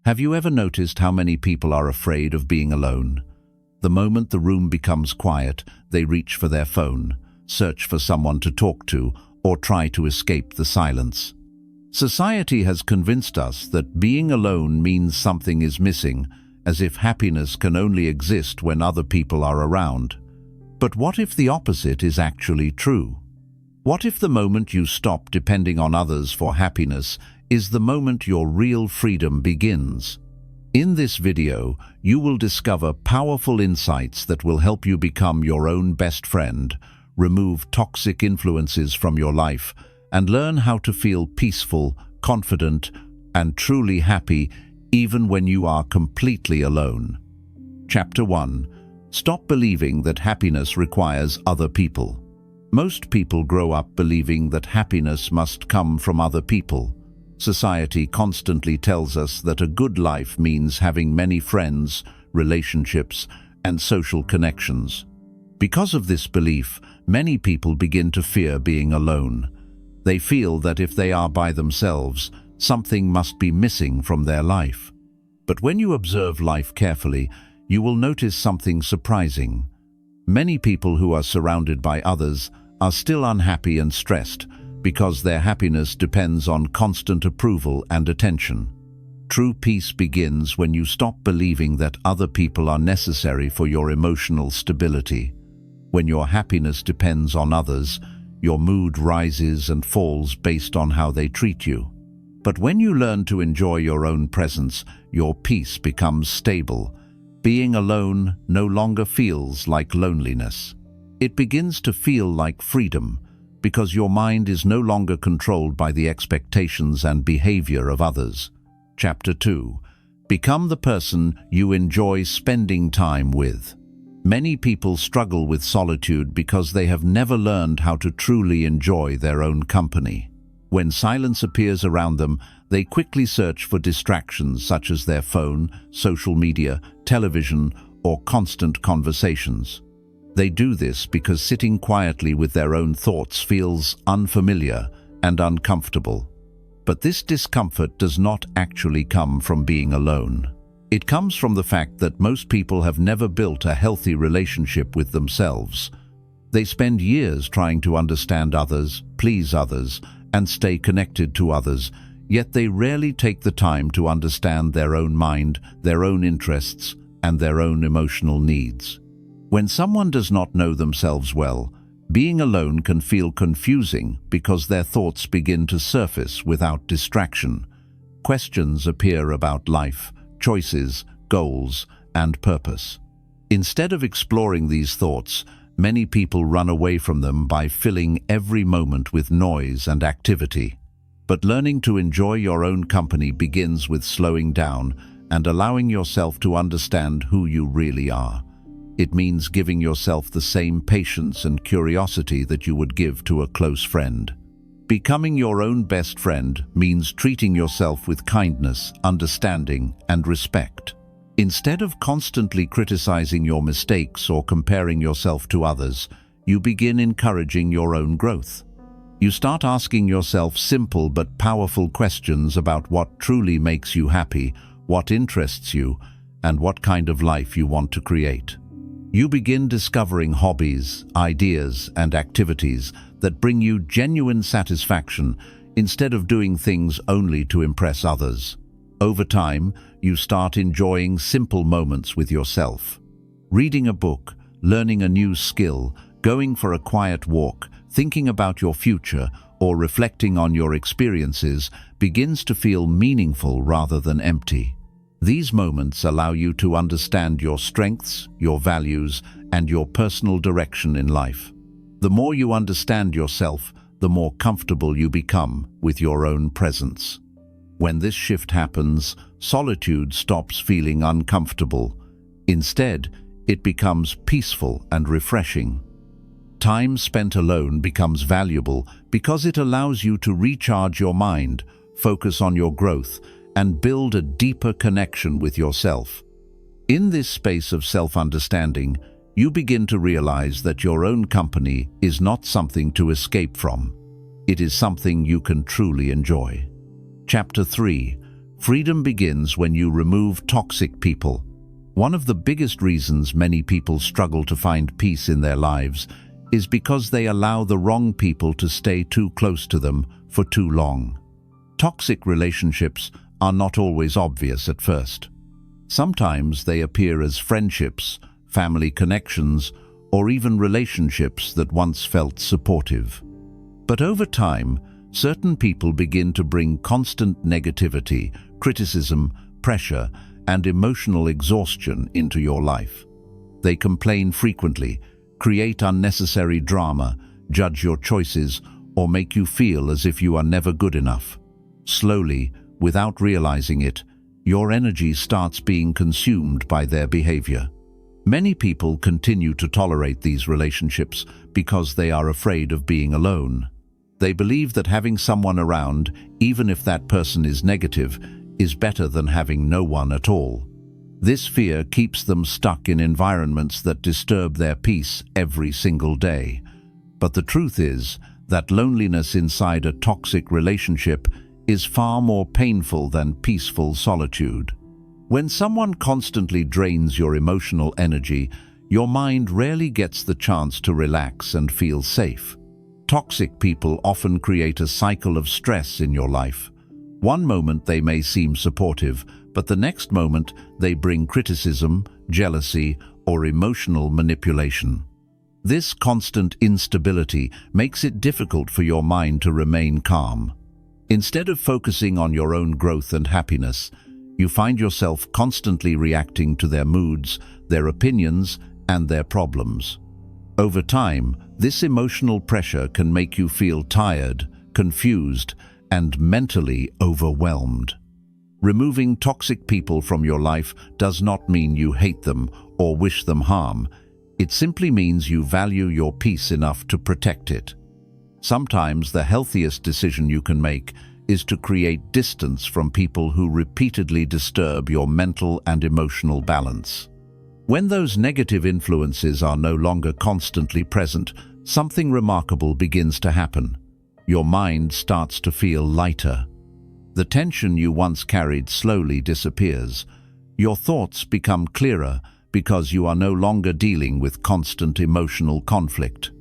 Have you ever noticed how many people are afraid of being alone? The moment the room becomes quiet, they reach for their phone, search for someone to talk to, or try to escape the silence. Society has convinced us that being alone means something is missing, as if happiness can only exist when other people are around. But what if the opposite is actually true? What if the moment you stop depending on others for happiness is the moment your real freedom begins? In this video, you will discover powerful insights that will help you become your own best friend, remove toxic influences from your life, and learn how to feel peaceful, confident, and truly happy even when you are completely alone. Chapter 1. Stop believing that happiness requires other people. Most people grow up believing that happiness must come from other people. Society constantly tells us that a good life means having many friends, relationships, and social connections. Because of this belief, many people begin to fear being alone. They feel that if they are by themselves, something must be missing from their life. But when you observe life carefully, you will notice something surprising. Many people who are surrounded by others are still unhappy and stressed because their happiness depends on constant approval and attention. True peace begins when you stop believing that other people are necessary for your emotional stability. When your happiness depends on others, your mood rises and falls based on how they treat you. But when you learn to enjoy your own presence, your peace becomes stable. Being alone no longer feels like loneliness. It begins to feel like freedom, because your mind is no longer controlled by the expectations and behavior of others. Chapter 2. Become the person you enjoy spending time with. Many people struggle with solitude because they have never learned how to truly enjoy their own company. When silence appears around them, they quickly search for distractions such as their phone, social media, television, or constant conversations. They do this because sitting quietly with their own thoughts feels unfamiliar and uncomfortable. But this discomfort does not actually come from being alone. It comes from the fact that most people have never built a healthy relationship with themselves. They spend years trying to understand others, please others, and stay connected to others, yet they rarely take the time to understand their own mind, their own interests, and their own emotional needs. When someone does not know themselves well, being alone can feel confusing because their thoughts begin to surface without distraction. Questions appear about life, choices, goals, and purpose. Instead of exploring these thoughts, many people run away from them by filling every moment with noise and activity. But learning to enjoy your own company begins with slowing down and allowing yourself to understand who you really are. It means giving yourself the same patience and curiosity that you would give to a close friend. Becoming your own best friend means treating yourself with kindness, understanding, and respect. Instead of constantly criticizing your mistakes or comparing yourself to others, you begin encouraging your own growth. You start asking yourself simple but powerful questions about what truly makes you happy, what interests you, and what kind of life you want to create. You begin discovering hobbies, ideas, and activities that bring you genuine satisfaction instead of doing things only to impress others. Over time, you start enjoying simple moments with yourself. Reading a book, learning a new skill, going for a quiet walk, thinking about your future, or reflecting on your experiences begins to feel meaningful rather than empty. These moments allow you to understand your strengths, your values, and your personal direction in life. The more you understand yourself, the more comfortable you become with your own presence. When this shift happens, solitude stops feeling uncomfortable. Instead, it becomes peaceful and refreshing. Time spent alone becomes valuable because it allows you to recharge your mind, focus on your growth, and build a deeper connection with yourself. In this space of self-understanding, you begin to realize that your own company is not something to escape from. It is something you can truly enjoy. Chapter 3. Freedom begins when you remove toxic people. One of the biggest reasons many people struggle to find peace in their lives is because they allow the wrong people to stay too close to them for too long. Toxic relationships are not always obvious at first. Sometimes they appear as friendships, family connections, or even relationships that once felt supportive. But over time, certain people begin to bring constant negativity, criticism, pressure, and emotional exhaustion into your life. They complain frequently, create unnecessary drama, judge your choices, or make you feel as if you are never good enough. Slowly, without realizing it, your energy starts being consumed by their behavior. Many people continue to tolerate these relationships because they are afraid of being alone. They believe that having someone around, even if that person is negative, is better than having no one at all. This fear keeps them stuck in environments that disturb their peace every single day. But the truth is that loneliness inside a toxic relationship is far more painful than peaceful solitude. When someone constantly drains your emotional energy, your mind rarely gets the chance to relax and feel safe. Toxic people often create a cycle of stress in your life. One moment they may seem supportive, but the next moment they bring criticism, jealousy, or emotional manipulation. This constant instability makes it difficult for your mind to remain calm. Instead of focusing on your own growth and happiness, you find yourself constantly reacting to their moods, their opinions, and their problems. Over time, this emotional pressure can make you feel tired, confused, and mentally overwhelmed. Removing toxic people from your life does not mean you hate them or wish them harm. It simply means you value your peace enough to protect it. Sometimes the healthiest decision you can make is to create distance from people who repeatedly disturb your mental and emotional balance. When those negative influences are no longer constantly present, something remarkable begins to happen. Your mind starts to feel lighter. The tension you once carried slowly disappears. Your thoughts become clearer because you are no longer dealing with constant emotional conflict.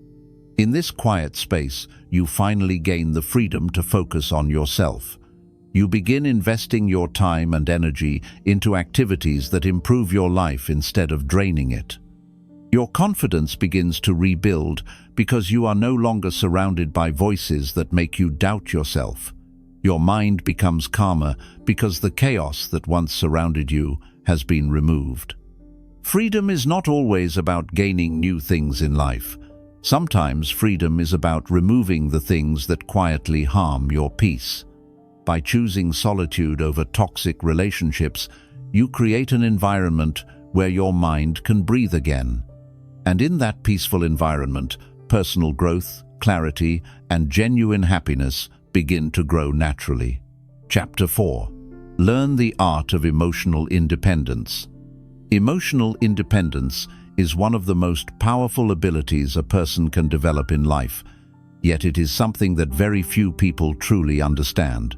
In this quiet space, you finally gain the freedom to focus on yourself. You begin investing your time and energy into activities that improve your life instead of draining it. Your confidence begins to rebuild because you are no longer surrounded by voices that make you doubt yourself. Your mind becomes calmer because the chaos that once surrounded you has been removed. Freedom is not always about gaining new things in life. Sometimes freedom is about removing the things that quietly harm your peace. By choosing solitude over toxic relationships, you create an environment where your mind can breathe again. And in that peaceful environment, personal growth, clarity, and genuine happiness begin to grow naturally. Chapter 4. Learn the art of emotional independence. Emotional independence is one of the most powerful abilities a person can develop in life, yet it is something that very few people truly understand.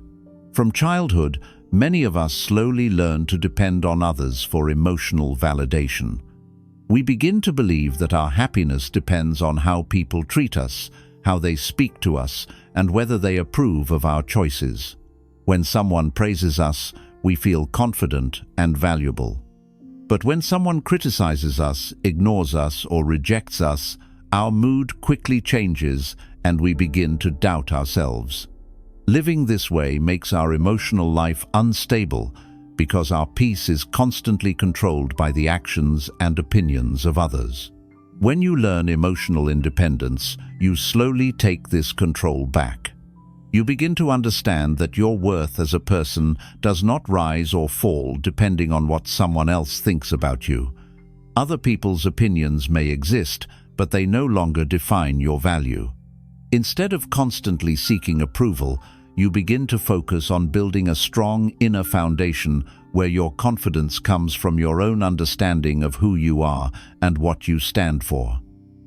From childhood, many of us slowly learn to depend on others for emotional validation. We begin to believe that our happiness depends on how people treat us, how they speak to us, and whether they approve of our choices. When someone praises us, we feel confident and valuable. But when someone criticizes us, ignores us, or rejects us, our mood quickly changes and we begin to doubt ourselves. Living this way makes our emotional life unstable because our peace is constantly controlled by the actions and opinions of others. When you learn emotional independence, you slowly take this control back. You begin to understand that your worth as a person does not rise or fall depending on what someone else thinks about you. Other people's opinions may exist, but they no longer define your value. Instead of constantly seeking approval, you begin to focus on building a strong inner foundation where your confidence comes from your own understanding of who you are and what you stand for.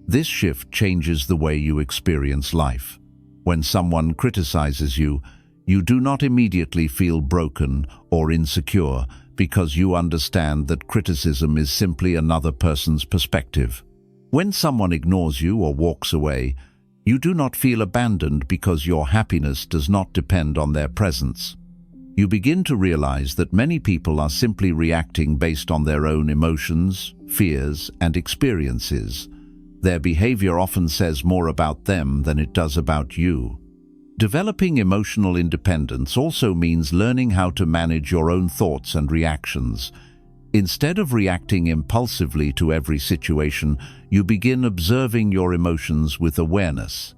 This shift changes the way you experience life. When someone criticizes you, You do not immediately feel broken or insecure because you understand that criticism is simply another person's perspective. When someone ignores you or walks away, you do not feel abandoned because your happiness does not depend on their presence. You begin to realize that many people are simply reacting based on their own emotions, fears, and experiences. Their behavior often says more about them than it does about you. Developing emotional independence also means learning how to manage your own thoughts and reactions. Instead of reacting impulsively to every situation, you begin observing your emotions with awareness.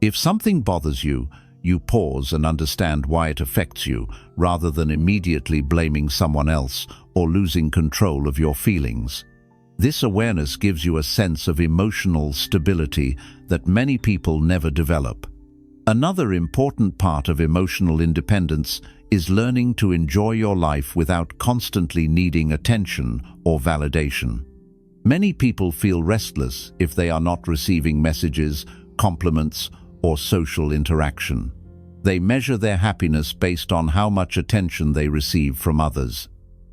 If something bothers you, you pause and understand why it affects you, rather than immediately blaming someone else or losing control of your feelings. This awareness gives you a sense of emotional stability that many people never develop. Another important part of emotional independence is learning to enjoy your life without constantly needing attention or validation. Many people feel restless if they are not receiving messages, compliments, or social interaction. They measure their happiness based on how much attention they receive from others.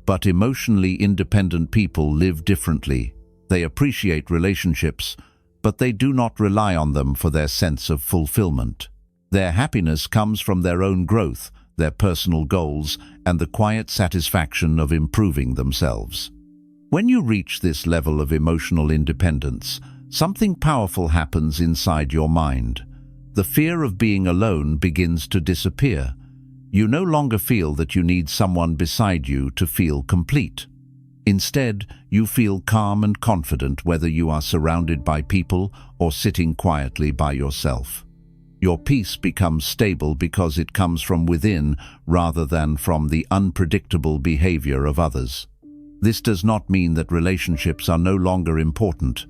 But emotionally independent people live differently. They appreciate relationships, but they do not rely on them for their sense of fulfillment. Their happiness comes from their own growth, their personal goals, and the quiet satisfaction of improving themselves. When you reach this level of emotional independence, something powerful happens inside your mind. The fear of being alone begins to disappear. You no longer feel that you need someone beside you to feel complete. Instead, you feel calm and confident whether you are surrounded by people or sitting quietly by yourself. Your peace becomes stable because it comes from within rather than from the unpredictable behavior of others. This does not mean that relationships are no longer important.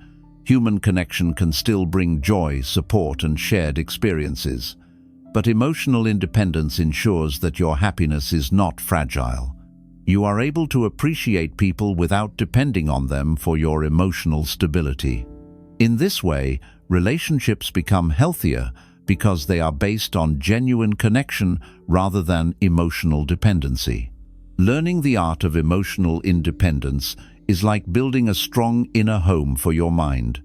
Human connection can still bring joy, support, and shared experiences. But emotional independence ensures that your happiness is not fragile. You are able to appreciate people without depending on them for your emotional stability. In this way, relationships become healthier because they are based on genuine connection rather than emotional dependency. Learning the art of emotional independence is like building a strong inner home for your mind.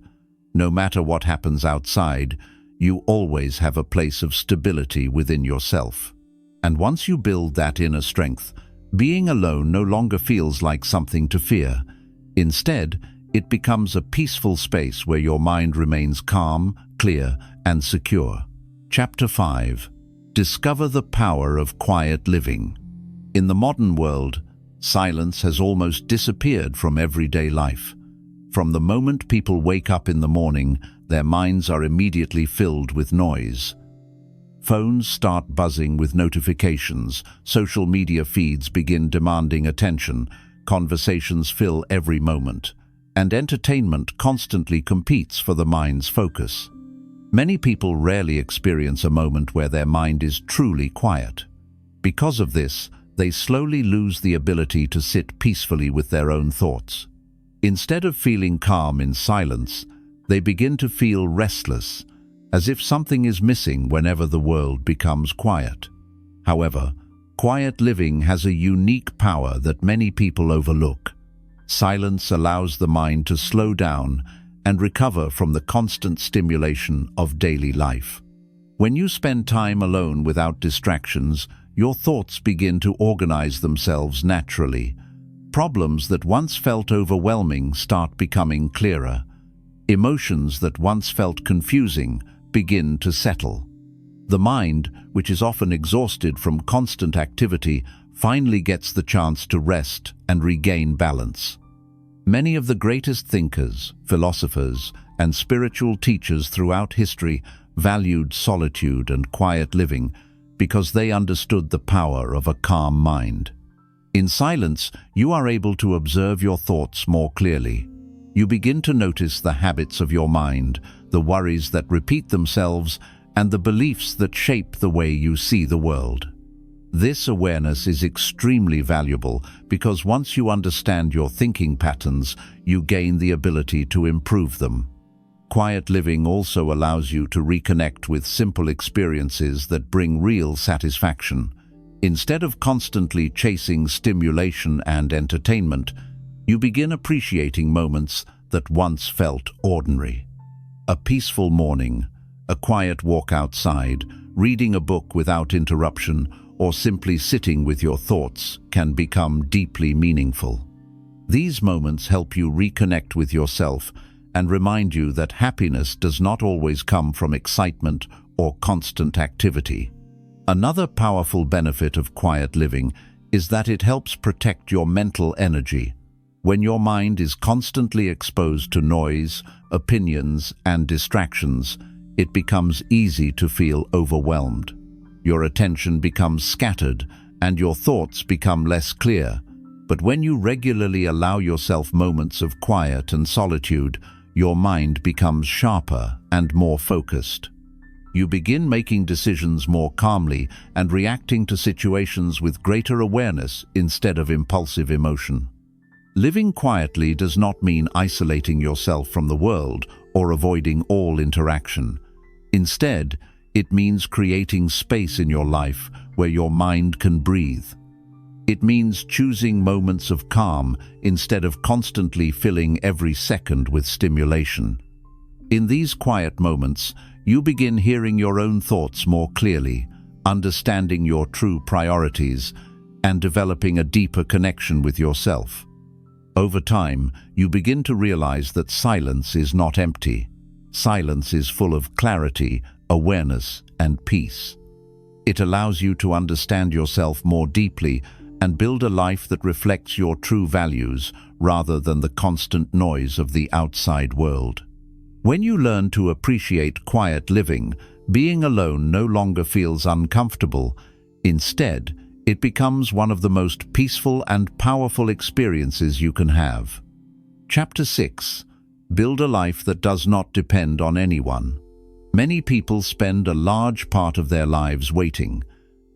No matter what happens outside, you always have a place of stability within yourself. And once you build that inner strength, being alone no longer feels like something to fear. Instead, it becomes a peaceful space where your mind remains calm, clear, and secure. Chapter 5. Discover the power of quiet living. In the modern world, silence has almost disappeared from everyday life. From the moment people wake up in the morning, their minds are immediately filled with noise. Phones start buzzing with notifications, social media feeds begin demanding attention, conversations fill every moment, and entertainment constantly competes for the mind's focus. Many people rarely experience a moment where their mind is truly quiet. Because of this, they slowly lose the ability to sit peacefully with their own thoughts. Instead of feeling calm in silence, they begin to feel restless, as if something is missing whenever the world becomes quiet. However, quiet living has a unique power that many people overlook. Silence allows the mind to slow down and recover from the constant stimulation of daily life. When you spend time alone without distractions, your thoughts begin to organize themselves naturally. Problems that once felt overwhelming start becoming clearer. Emotions that once felt confusing begin to settle. The mind, which is often exhausted from constant activity, finally gets the chance to rest and regain balance. Many of the greatest thinkers, philosophers, and spiritual teachers throughout history valued solitude and quiet living because they understood the power of a calm mind. In silence, you are able to observe your thoughts more clearly. You begin to notice the habits of your mind, the worries that repeat themselves, and the beliefs that shape the way you see the world. This awareness is extremely valuable because once you understand your thinking patterns, you gain the ability to improve them. Quiet living also allows you to reconnect with simple experiences that bring real satisfaction. Instead of constantly chasing stimulation and entertainment, you begin appreciating moments that once felt ordinary. A peaceful morning, a quiet walk outside, reading a book without interruption, or simply sitting with your thoughts can become deeply meaningful. These moments help you reconnect with yourself and remind you that happiness does not always come from excitement or constant activity. Another powerful benefit of quiet living is that it helps protect your mental energy. When your mind is constantly exposed to noise, opinions, and distractions, it becomes easy to feel overwhelmed. Your attention becomes scattered and your thoughts become less clear. But when you regularly allow yourself moments of quiet and solitude, your mind becomes sharper and more focused. You begin making decisions more calmly and reacting to situations with greater awareness instead of impulsive emotion. Living quietly does not mean isolating yourself from the world or avoiding all interaction. Instead, it means creating space in your life where your mind can breathe. It means choosing moments of calm instead of constantly filling every second with stimulation. In these quiet moments, you begin hearing your own thoughts more clearly, understanding your true priorities, and developing a deeper connection with yourself. Over time, you begin to realize that silence is not empty. Silence is full of clarity, awareness, and peace. It allows you to understand yourself more deeply and build a life that reflects your true values rather than the constant noise of the outside world. When you learn to appreciate quiet living, being alone no longer feels uncomfortable. Instead, it becomes one of the most peaceful and powerful experiences you can have. Chapter 6. Build a life that does not depend on anyone. Many people spend a large part of their lives waiting.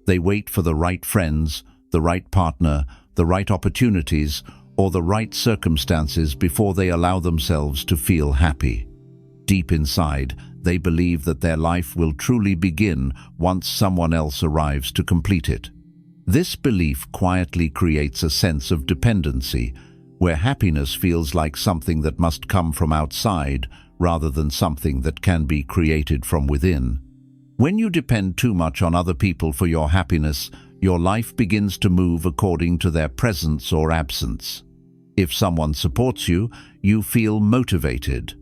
They wait for the right friends, the right partner, the right opportunities, or the right circumstances before they allow themselves to feel happy. Deep inside, they believe that their life will truly begin once someone else arrives to complete it. This belief quietly creates a sense of dependency, where happiness feels like something that must come from outside rather than something that can be created from within. When you depend too much on other people for your happiness, your life begins to move according to their presence or absence. If someone supports you, you feel motivated.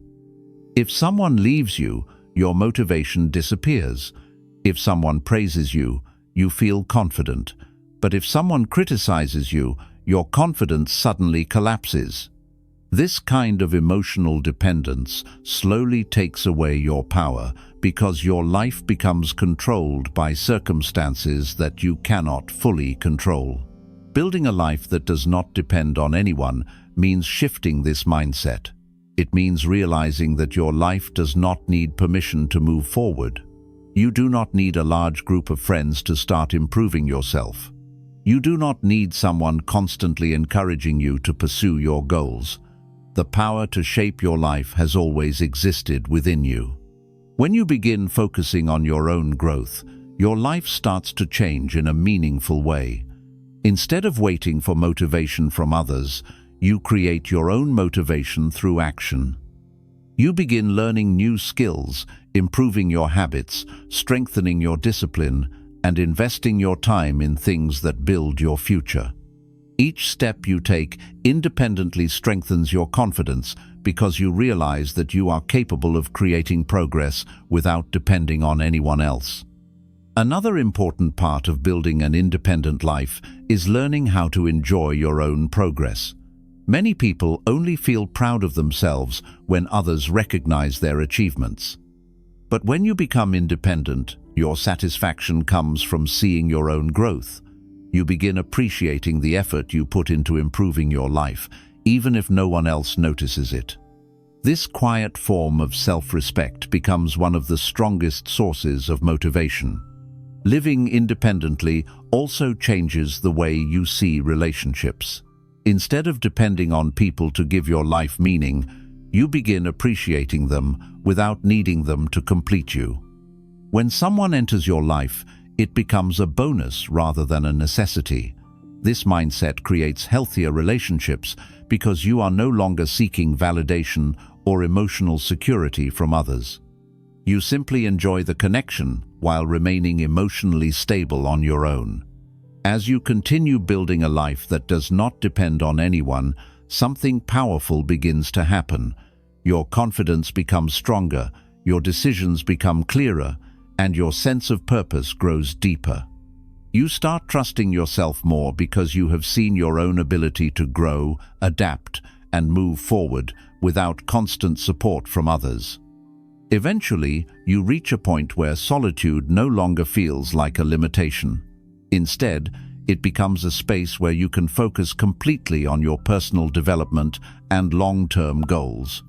If someone leaves you, your motivation disappears. If someone praises you, you feel confident. But if someone criticizes you, your confidence suddenly collapses. This kind of emotional dependence slowly takes away your power because your life becomes controlled by circumstances that you cannot fully control. Building a life that does not depend on anyone means shifting this mindset. It means realizing that your life does not need permission to move forward. You do not need a large group of friends to start improving yourself. You do not need someone constantly encouraging you to pursue your goals. The power to shape your life has always existed within you. When you begin focusing on your own growth, your life starts to change in a meaningful way. Instead of waiting for motivation from others, you create your own motivation through action. You begin learning new skills, improving your habits, strengthening your discipline, and investing your time in things that build your future. Each step you take independently strengthens your confidence because you realize that you are capable of creating progress without depending on anyone else. Another important part of building an independent life is learning how to enjoy your own progress. Many people only feel proud of themselves when others recognize their achievements. But when you become independent, your satisfaction comes from seeing your own growth. You begin appreciating the effort you put into improving your life, even if no one else notices it. This quiet form of self-respect becomes one of the strongest sources of motivation. Living independently also changes the way you see relationships. Instead of depending on people to give your life meaning, You begin appreciating them without needing them to complete you. When someone enters your life, it becomes a bonus rather than a necessity. This mindset creates healthier relationships because you are no longer seeking validation or emotional security from others. You simply enjoy the connection while remaining emotionally stable on your own. As you continue building a life that does not depend on anyone, something powerful begins to happen. Your confidence becomes stronger, your decisions become clearer, and your sense of purpose grows deeper. You start trusting yourself more because you have seen your own ability to grow, adapt, and move forward without constant support from others. Eventually, you reach a point where solitude no longer feels like a limitation. Instead, it becomes a space where you can focus completely on your personal development and long-term goals.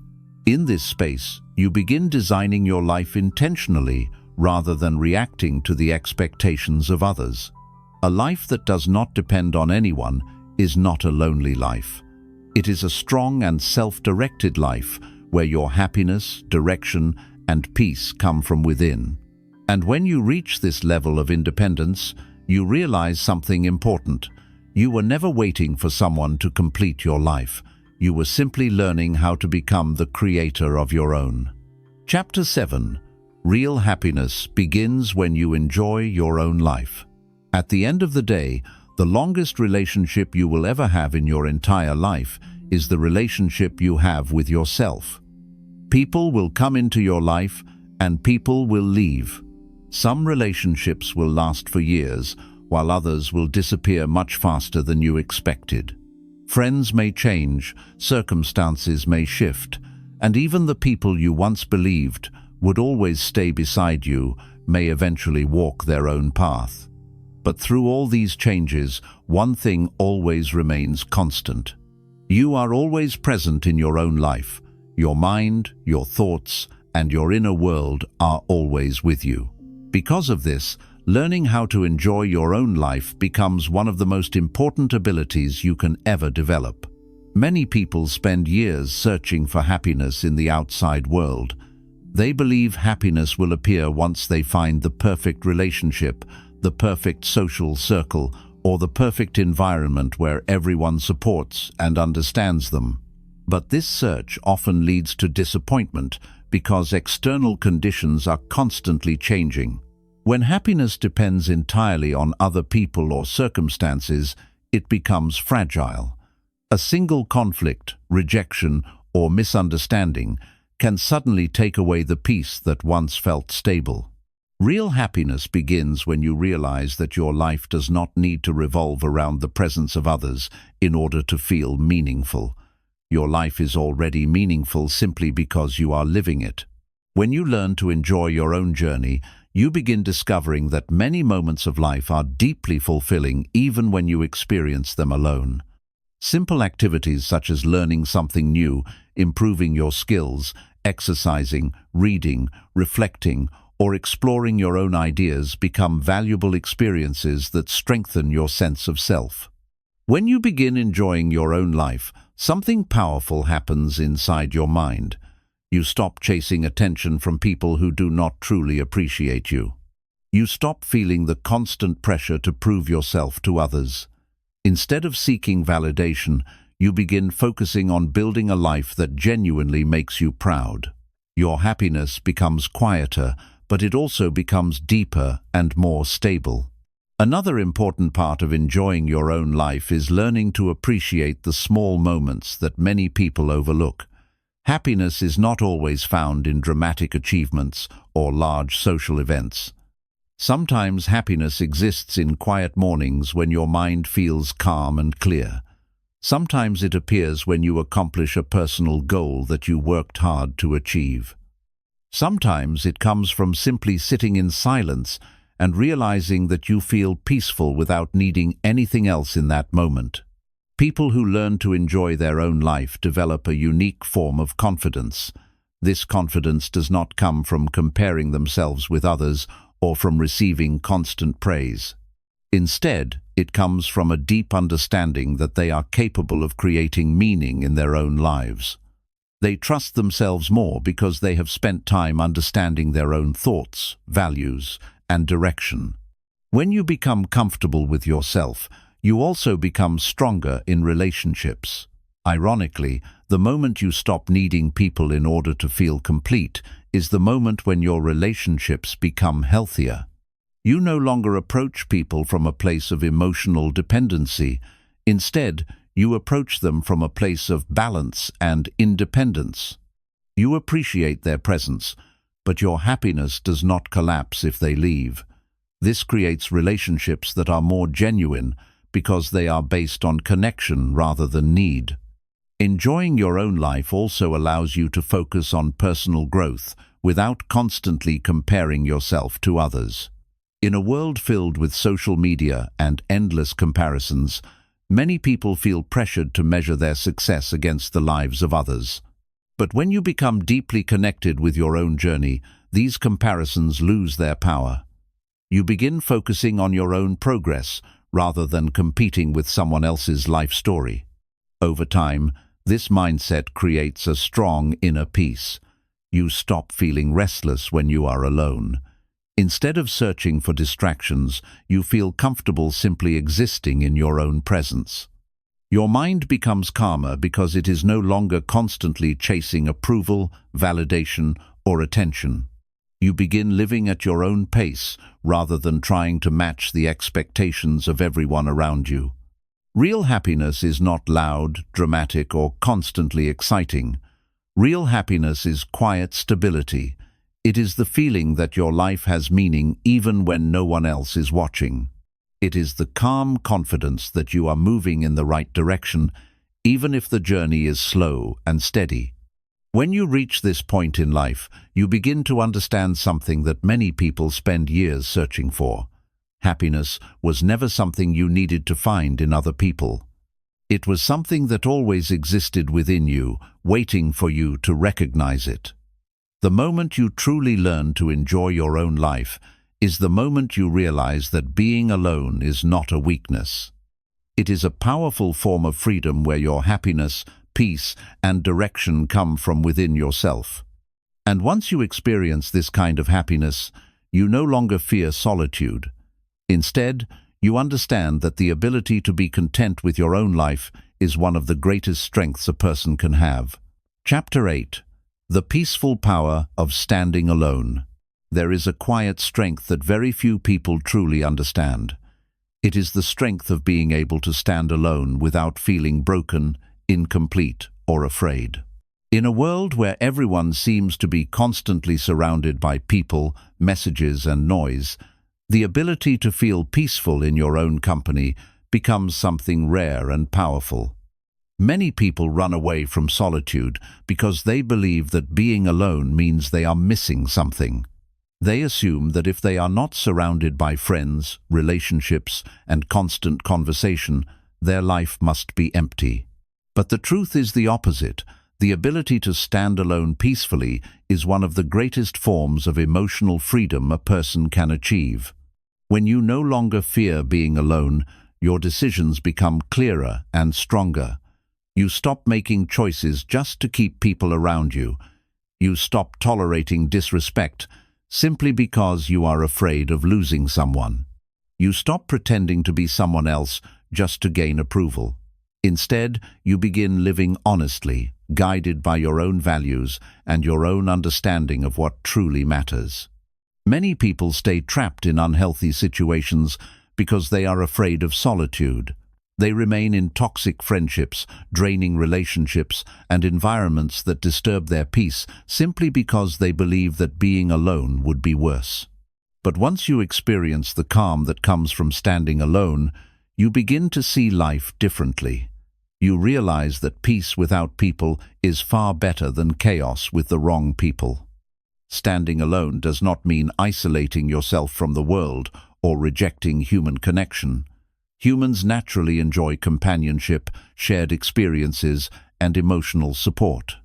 In this space, you begin designing your life intentionally rather than reacting to the expectations of others. A life that does not depend on anyone is not a lonely life. It is a strong and self-directed life where your happiness, direction, and peace come from within. And when you reach this level of independence, you realize something important. You were never waiting for someone to complete your life. You were simply learning how to become the creator of your own. Chapter 7. Real happiness begins when you enjoy your own life. At the end of the day, the longest relationship you will ever have in your entire life is the relationship you have with yourself. People will come into your life and people will leave. Some relationships will last for years, while others will disappear much faster than you expected. Friends may change, circumstances may shift, and even the people you once believed would always stay beside you may eventually walk their own path. But through all these changes, one thing always remains constant. You are always present in your own life. Your mind, your thoughts, and your inner world are always with you. Because of this, learning how to enjoy your own life becomes one of the most important abilities you can ever develop. Many people spend years searching for happiness in the outside world. They believe happiness will appear once they find the perfect relationship, the perfect social circle, or the perfect environment where everyone supports and understands them. But this search often leads to disappointment because external conditions are constantly changing. When happiness depends entirely on other people or circumstances, it becomes fragile. A single conflict, rejection, or misunderstanding can suddenly take away the peace that once felt stable. Real happiness begins when you realize that your life does not need to revolve around the presence of others in order to feel meaningful. Your life is already meaningful simply because you are living it. When you learn to enjoy your own journey, you begin discovering that many moments of life are deeply fulfilling even when you experience them alone. Simple activities such as learning something new, improving your skills, exercising, reading, reflecting, or exploring your own ideas become valuable experiences that strengthen your sense of self. When you begin enjoying your own life, something powerful happens inside your mind. You stop chasing attention from people who do not truly appreciate you. You stop feeling the constant pressure to prove yourself to others. Instead of seeking validation, you begin focusing on building a life that genuinely makes you proud. Your happiness becomes quieter, but it also becomes deeper and more stable. Another important part of enjoying your own life is learning to appreciate the small moments that many people overlook. Happiness is not always found in dramatic achievements or large social events. Sometimes happiness exists in quiet mornings when your mind feels calm and clear. Sometimes it appears when you accomplish a personal goal that you worked hard to achieve. Sometimes it comes from simply sitting in silence and realizing that you feel peaceful without needing anything else in that moment. People who learn to enjoy their own life develop a unique form of confidence. This confidence does not come from comparing themselves with others or from receiving constant praise. Instead, it comes from a deep understanding that they are capable of creating meaning in their own lives. They trust themselves more because they have spent time understanding their own thoughts, values, and direction. When you become comfortable with yourself, you also become stronger in relationships. Ironically, the moment you stop needing people in order to feel complete is the moment when your relationships become healthier. You no longer approach people from a place of emotional dependency. Instead, you approach them from a place of balance and independence. You appreciate their presence, but your happiness does not collapse if they leave. This creates relationships that are more genuine because they are based on connection rather than need. Enjoying your own life also allows you to focus on personal growth without constantly comparing yourself to others. In a world filled with social media and endless comparisons, many people feel pressured to measure their success against the lives of others. But when you become deeply connected with your own journey, these comparisons lose their power. You begin focusing on your own progress rather than competing with someone else's life story. Over time, this mindset creates a strong inner peace. You stop feeling restless when you are alone. Instead of searching for distractions, you feel comfortable simply existing in your own presence. Your mind becomes calmer because it is no longer constantly chasing approval, validation, or attention. You begin living at your own pace rather than trying to match the expectations of everyone around you. Real happiness is not loud, dramatic, or constantly exciting. Real happiness is quiet stability. It is the feeling that your life has meaning even when no one else is watching. It is the calm confidence that you are moving in the right direction, even if the journey is slow and steady. When you reach this point in life, you begin to understand something that many people spend years searching for. Happiness was never something you needed to find in other people. It was something that always existed within you, waiting for you to recognize it. The moment you truly learn to enjoy your own life is the moment you realize that being alone is not a weakness. It is a powerful form of freedom where your happiness, peace, and direction come from within yourself. And once you experience this kind of happiness, you no longer fear solitude. Instead, you understand that the ability to be content with your own life is one of the greatest strengths a person can have. Chapter 8. The peaceful power of standing alone. There is a quiet strength that very few people truly understand. It is the strength of being able to stand alone without feeling broken, incomplete, or afraid. In a world where everyone seems to be constantly surrounded by people, messages, and noise, the ability to feel peaceful in your own company becomes something rare and powerful. Many people run away from solitude because they believe that being alone means they are missing something. They assume that if they are not surrounded by friends, relationships, and constant conversation, their life must be empty. But the truth is the opposite. The ability to stand alone peacefully is one of the greatest forms of emotional freedom a person can achieve. When you no longer fear being alone, your decisions become clearer and stronger. You stop making choices just to keep people around you. You stop tolerating disrespect simply because you are afraid of losing someone. You stop pretending to be someone else just to gain approval. Instead, you begin living honestly, guided by your own values and your own understanding of what truly matters. Many people stay trapped in unhealthy situations because they are afraid of solitude. They remain in toxic friendships, draining relationships, and environments that disturb their peace simply because they believe that being alone would be worse. But once you experience the calm that comes from standing alone, you begin to see life differently. You realize that peace without people is far better than chaos with the wrong people. Standing alone does not mean isolating yourself from the world or rejecting human connection. Humans naturally enjoy companionship, shared experiences, and emotional support.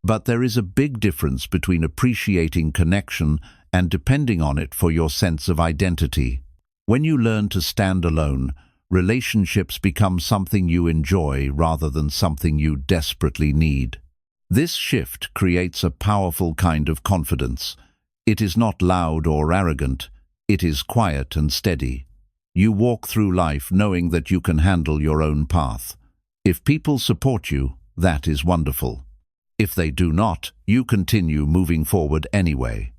But there is a big difference between appreciating connection and depending on it for your sense of identity. When you learn to stand alone, relationships become something you enjoy rather than something you desperately need. This shift creates a powerful kind of confidence. It is not loud or arrogant, it is quiet and steady. You walk through life knowing that you can handle your own path. If people support you, that is wonderful. If they do not, you continue moving forward anyway.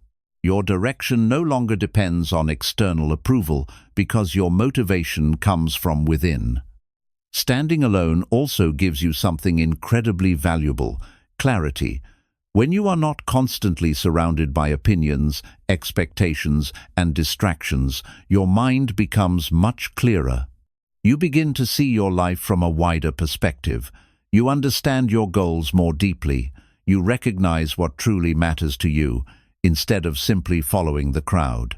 Your direction no longer depends on external approval because your motivation comes from within. Standing alone also gives you something incredibly valuable: clarity. When you are not constantly surrounded by opinions, expectations, and distractions, your mind becomes much clearer. You begin to see your life from a wider perspective. You understand your goals more deeply. You recognize what truly matters to you, instead of simply following the crowd.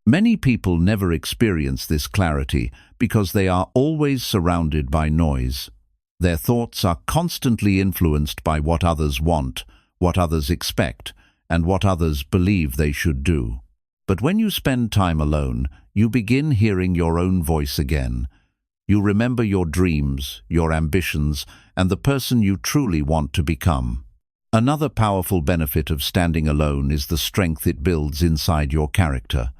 Many people never experience this clarity because they are always surrounded by noise. Their thoughts are constantly influenced by what others want, what others expect, and what others believe they should do. But when you spend time alone, you begin hearing your own voice again. You remember your dreams, your ambitions, and the person you truly want to become. Another powerful benefit of standing alone is the strength it builds inside your character.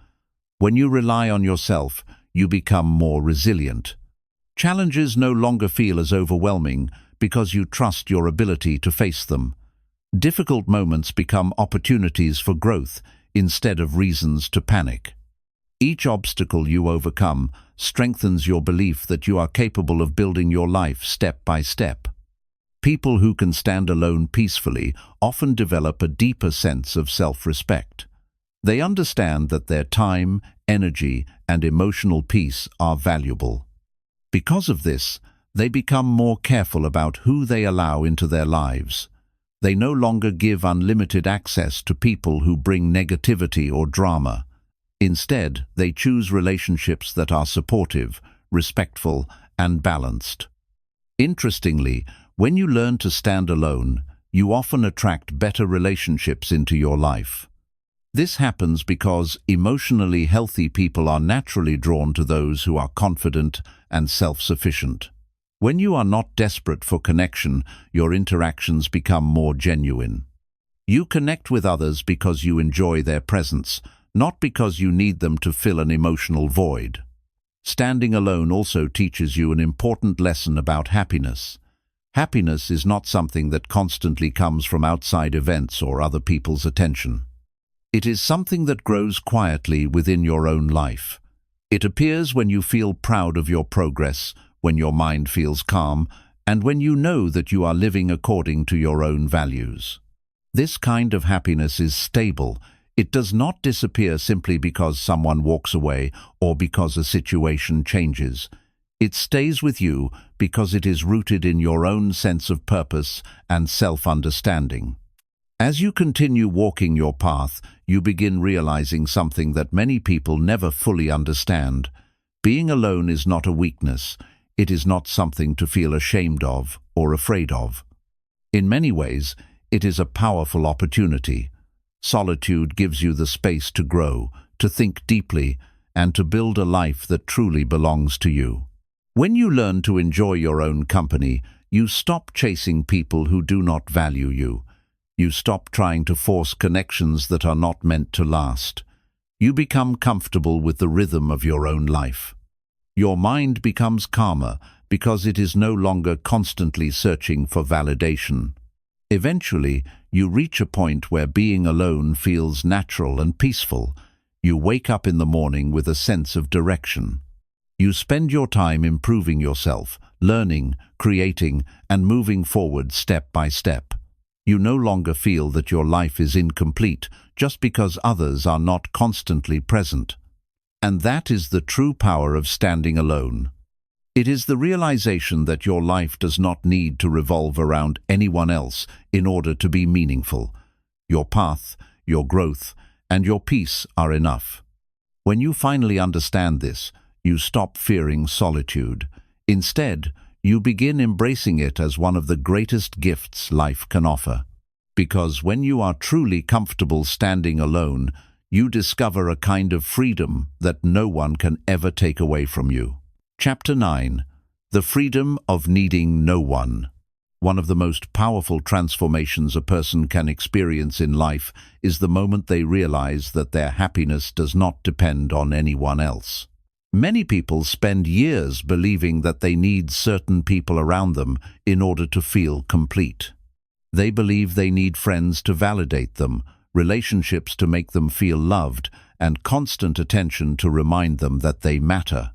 When you rely on yourself, you become more resilient. Challenges no longer feel as overwhelming because you trust your ability to face them. Difficult moments become opportunities for growth instead of reasons to panic. Each obstacle you overcome strengthens your belief that you are capable of building your life step by step. People who can stand alone peacefully often develop a deeper sense of self-respect. They understand that their time, energy, and emotional peace are valuable. Because of this, they become more careful about who they allow into their lives. They no longer give unlimited access to people who bring negativity or drama. Instead, they choose relationships that are supportive, respectful, and balanced. Interestingly, when you learn to stand alone, you often attract better relationships into your life. This happens because emotionally healthy people are naturally drawn to those who are confident and self-sufficient. When you are not desperate for connection, your interactions become more genuine. You connect with others because you enjoy their presence, not because you need them to fill an emotional void. Standing alone also teaches you an important lesson about happiness. Happiness is not something that constantly comes from outside events or other people's attention. It is something that grows quietly within your own life. It appears when you feel proud of your progress, when your mind feels calm, and when you know that you are living according to your own values. This kind of happiness is stable. It does not disappear simply because someone walks away or because a situation changes. It stays with you because it is rooted in your own sense of purpose and self-understanding. As you continue walking your path, you begin realizing something that many people never fully understand. Being alone is not a weakness. It is not something to feel ashamed of or afraid of. In many ways, it is a powerful opportunity. Solitude gives you the space to grow, to think deeply, and to build a life that truly belongs to you. When you learn to enjoy your own company, you stop chasing people who do not value you. You stop trying to force connections that are not meant to last. You become comfortable with the rhythm of your own life. Your mind becomes calmer because it is no longer constantly searching for validation. Eventually, you reach a point where being alone feels natural and peaceful. You wake up in the morning with a sense of direction. You spend your time improving yourself, learning, creating, and moving forward step by step. You no longer feel that your life is incomplete just because others are not constantly present. And that is the true power of standing alone. It is the realization that your life does not need to revolve around anyone else in order to be meaningful. Your path, your growth, and your peace are enough. When you finally understand this, you stop fearing solitude. Instead, you begin embracing it as one of the greatest gifts life can offer. Because when you are truly comfortable standing alone, you discover a kind of freedom that no one can ever take away from you. Chapter 9. The Freedom of Needing No One. One of the most powerful transformations a person can experience in life is the moment they realize that their happiness does not depend on anyone else. Many people spend years believing that they need certain people around them in order to feel complete. They believe they need friends to validate them, relationships to make them feel loved, and constant attention to remind them that they matter.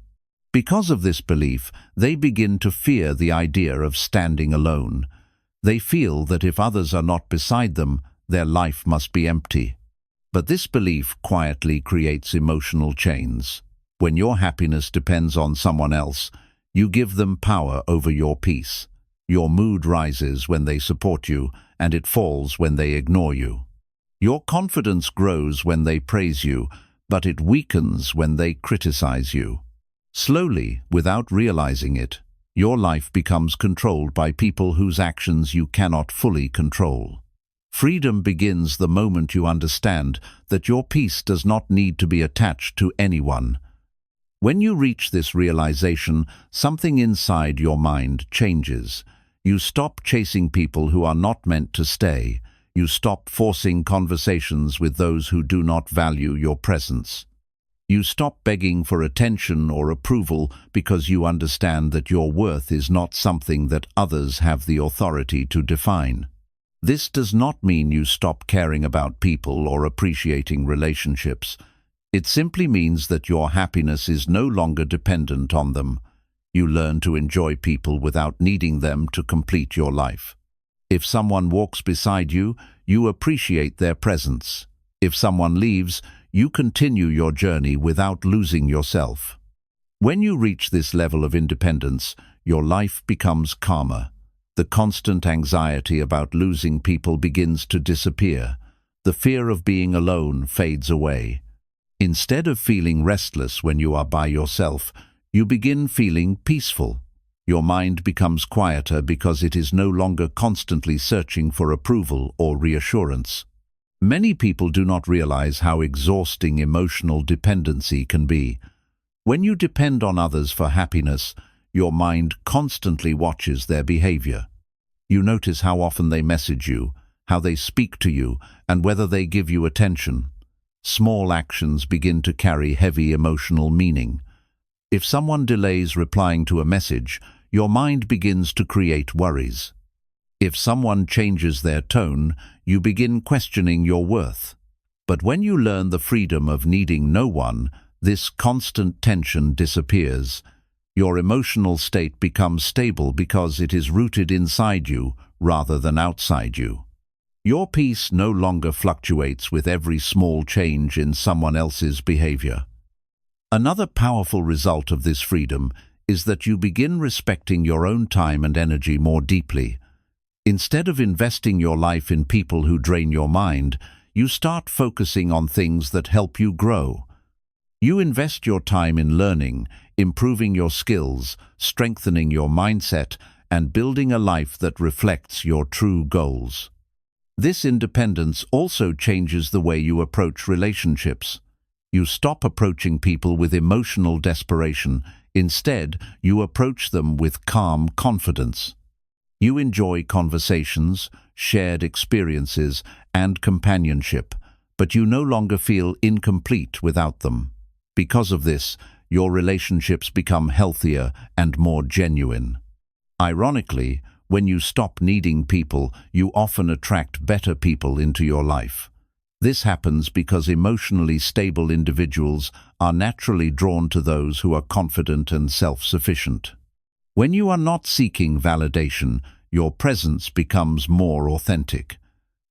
Because of this belief, they begin to fear the idea of standing alone. They feel that if others are not beside them, their life must be empty. But this belief quietly creates emotional chains. When your happiness depends on someone else, you give them power over your peace. Your mood rises when they support you, and it falls when they ignore you. Your confidence grows when they praise you, but it weakens when they criticize you. Slowly, without realizing it, your life becomes controlled by people whose actions you cannot fully control. Freedom begins the moment you understand that your peace does not need to be attached to anyone. When you reach this realization, something inside your mind changes. You stop chasing people who are not meant to stay. You stop forcing conversations with those who do not value your presence. You stop begging for attention or approval because you understand that your worth is not something that others have the authority to define. This does not mean you stop caring about people or appreciating relationships. It simply means that your happiness is no longer dependent on them. You learn to enjoy people without needing them to complete your life. If someone walks beside you, you appreciate their presence. If someone leaves, you continue your journey without losing yourself. When you reach this level of independence, your life becomes calmer. The constant anxiety about losing people begins to disappear. The fear of being alone fades away. Instead of feeling restless when you are by yourself, you begin feeling peaceful. Your mind becomes quieter because it is no longer constantly searching for approval or reassurance. Many people do not realize how exhausting emotional dependency can be. When you depend on others for happiness, your mind constantly watches their behavior. You notice how often they message you, how they speak to you, and whether they give you attention. Small actions begin to carry heavy emotional meaning. If someone delays replying to a message, your mind begins to create worries. If someone changes their tone, you begin questioning your worth. But when you learn the freedom of needing no one, this constant tension disappears. Your emotional state becomes stable because it is rooted inside you rather than outside you. Your peace no longer fluctuates with every small change in someone else's behavior. Another powerful result of this freedom is that you begin respecting your own time and energy more deeply. Instead of investing your life in people who drain your mind, you start focusing on things that help you grow. You invest your time in learning, improving your skills, strengthening your mindset, and building a life that reflects your true goals. This independence also changes the way you approach relationships. You stop approaching people with emotional desperation. Instead, you approach them with calm confidence. You enjoy conversations, shared experiences, and companionship, but you no longer feel incomplete without them. Because of this, your relationships become healthier and more genuine. Ironically, when you stop needing people, you often attract better people into your life. This happens because emotionally stable individuals are naturally drawn to those who are confident and self-sufficient. When you are not seeking validation, your presence becomes more authentic.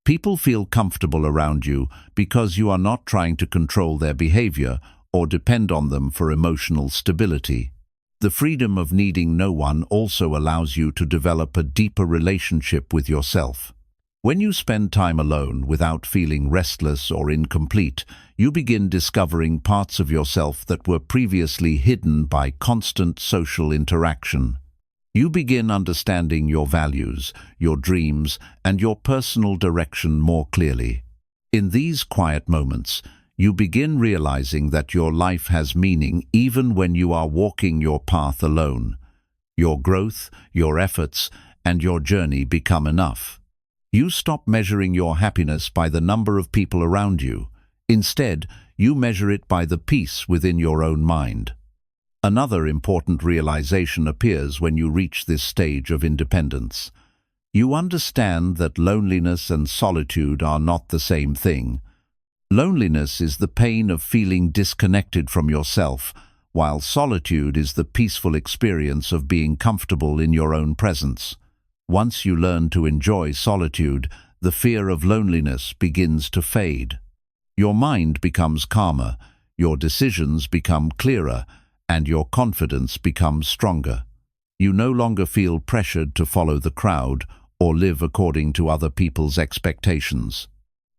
People feel comfortable around you because you are not trying to control their behavior or depend on them for emotional stability. The freedom of needing no one also allows you to develop a deeper relationship with yourself. When you spend time alone without feeling restless or incomplete, you begin discovering parts of yourself that were previously hidden by constant social interaction. You begin understanding your values, your dreams, and your personal direction more clearly. In these quiet moments, you begin realizing that your life has meaning even when you are walking your path alone. Your growth, your efforts, and your journey become enough. You stop measuring your happiness by the number of people around you. Instead, you measure it by the peace within your own mind. Another important realization appears when you reach this stage of independence. You understand that loneliness and solitude are not the same thing. Loneliness is the pain of feeling disconnected from yourself, while solitude is the peaceful experience of being comfortable in your own presence. Once you learn to enjoy solitude, the fear of loneliness begins to fade. Your mind becomes calmer, your decisions become clearer, and your confidence becomes stronger. You no longer feel pressured to follow the crowd or live according to other people's expectations.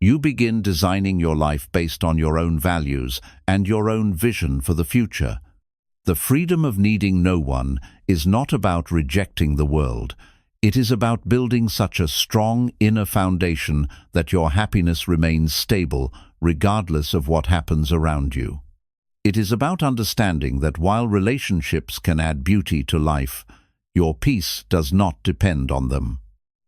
You begin designing your life based on your own values and your own vision for the future. The freedom of needing no one is not about rejecting the world. It is about building such a strong inner foundation that your happiness remains stable regardless of what happens around you. It is about understanding that while relationships can add beauty to life, your peace does not depend on them.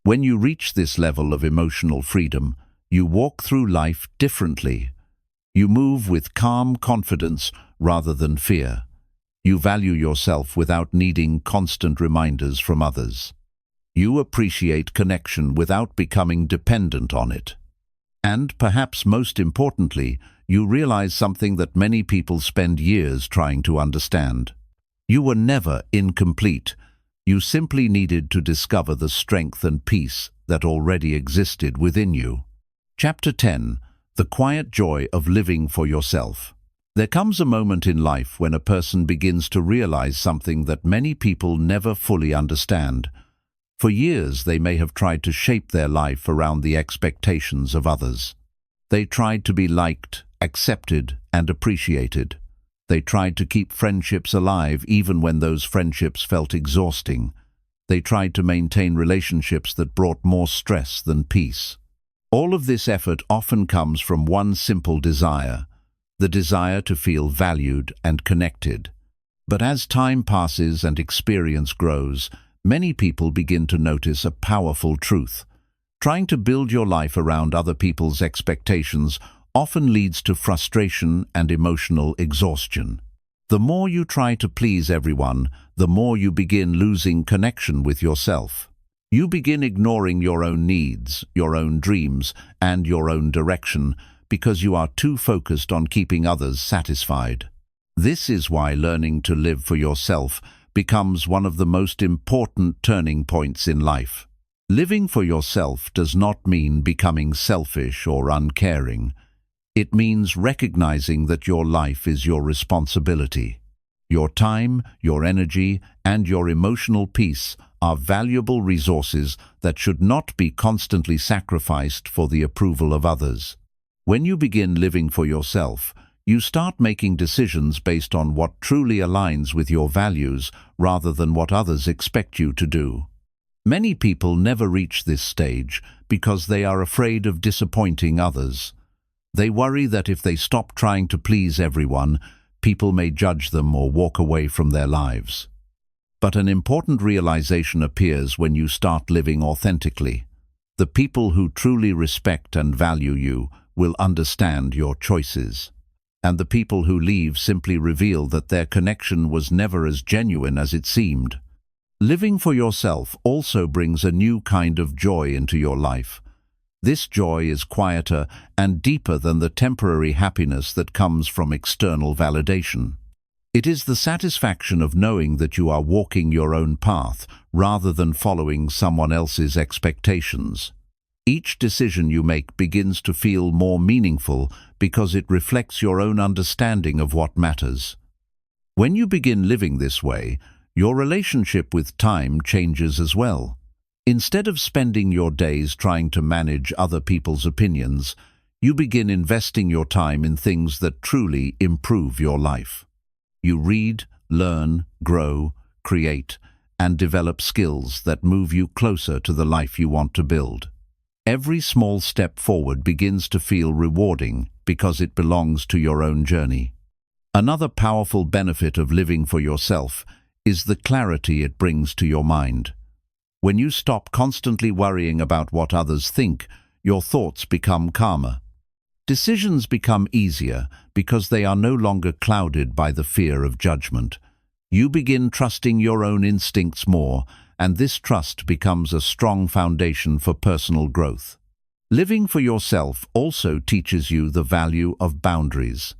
When you reach this level of emotional freedom, you walk through life differently. You move with calm confidence rather than fear. You value yourself without needing constant reminders from others. You appreciate connection without becoming dependent on it. And, perhaps most importantly, you realize something that many people spend years trying to understand. You were never incomplete. You simply needed to discover the strength and peace that already existed within you. Chapter 10. The Quiet Joy of Living for Yourself. There comes a moment in life when a person begins to realize something that many people never fully understand. For years, they may have tried to shape their life around the expectations of others. They tried to be liked, accepted, and appreciated. They tried to keep friendships alive even when those friendships felt exhausting. They tried to maintain relationships that brought more stress than peace. All of this effort often comes from one simple desire, the desire to feel valued and connected. But as time passes and experience grows, many people begin to notice a powerful truth. Trying to build your life around other people's expectations often leads to frustration and emotional exhaustion. The more you try to please everyone, the more you begin losing connection with yourself. You begin ignoring your own needs, your own dreams, and your own direction because you are too focused on keeping others satisfied. This is why learning to live for yourself becomes one of the most important turning points in life. Living for yourself does not mean becoming selfish or uncaring. It means recognizing that your life is your responsibility. Your time, your energy, and your emotional peace are valuable resources that should not be constantly sacrificed for the approval of others. When you begin living for yourself, you start making decisions based on what truly aligns with your values rather than what others expect you to do. Many people never reach this stage because they are afraid of disappointing others. They worry that if they stop trying to please everyone, people may judge them or walk away from their lives. But an important realization appears when you start living authentically. The people who truly respect and value you will understand your choices. And the people who leave simply reveal that their connection was never as genuine as it seemed. Living for yourself also brings a new kind of joy into your life. This joy is quieter and deeper than the temporary happiness that comes from external validation. It is the satisfaction of knowing that you are walking your own path rather than following someone else's expectations. Each decision you make begins to feel more meaningful because it reflects your own understanding of what matters. When you begin living this way, your relationship with time changes as well. Instead of spending your days trying to manage other people's opinions, you begin investing your time in things that truly improve your life. You read, learn, grow, create, and develop skills that move you closer to the life you want to build. Every small step forward begins to feel rewarding because it belongs to your own journey. Another powerful benefit of living for yourself is the clarity it brings to your mind. When you stop constantly worrying about what others think, your thoughts become calmer. Decisions become easier because they are no longer clouded by the fear of judgment. You begin trusting your own instincts more, and this trust becomes a strong foundation for personal growth. Living for yourself also teaches you the value of boundaries.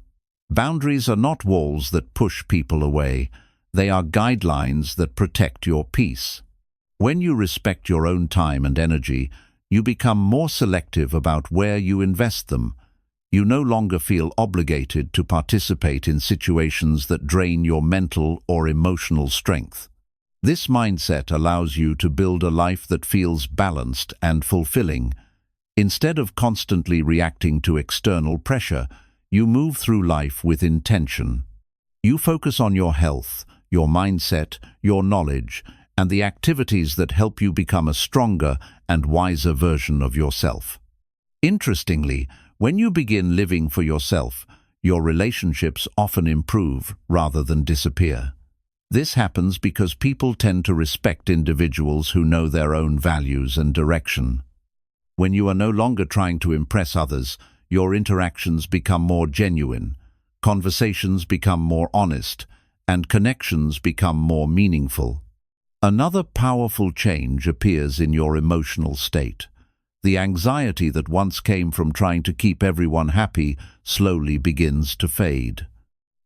Boundaries are not walls that push people away. They are guidelines that protect your peace. When you respect your own time and energy, you become more selective about where you invest them. You no longer feel obligated to participate in situations that drain your mental or emotional strength. This mindset allows you to build a life that feels balanced and fulfilling. Instead of constantly reacting to external pressure, you move through life with intention. You focus on your health, your mindset, your knowledge, and the activities that help you become a stronger and wiser version of yourself. Interestingly, when you begin living for yourself, your relationships often improve rather than disappear. This happens because people tend to respect individuals who know their own values and direction. When you are no longer trying to impress others, your interactions become more genuine, conversations become more honest, and connections become more meaningful. Another powerful change appears in your emotional state. The anxiety that once came from trying to keep everyone happy slowly begins to fade.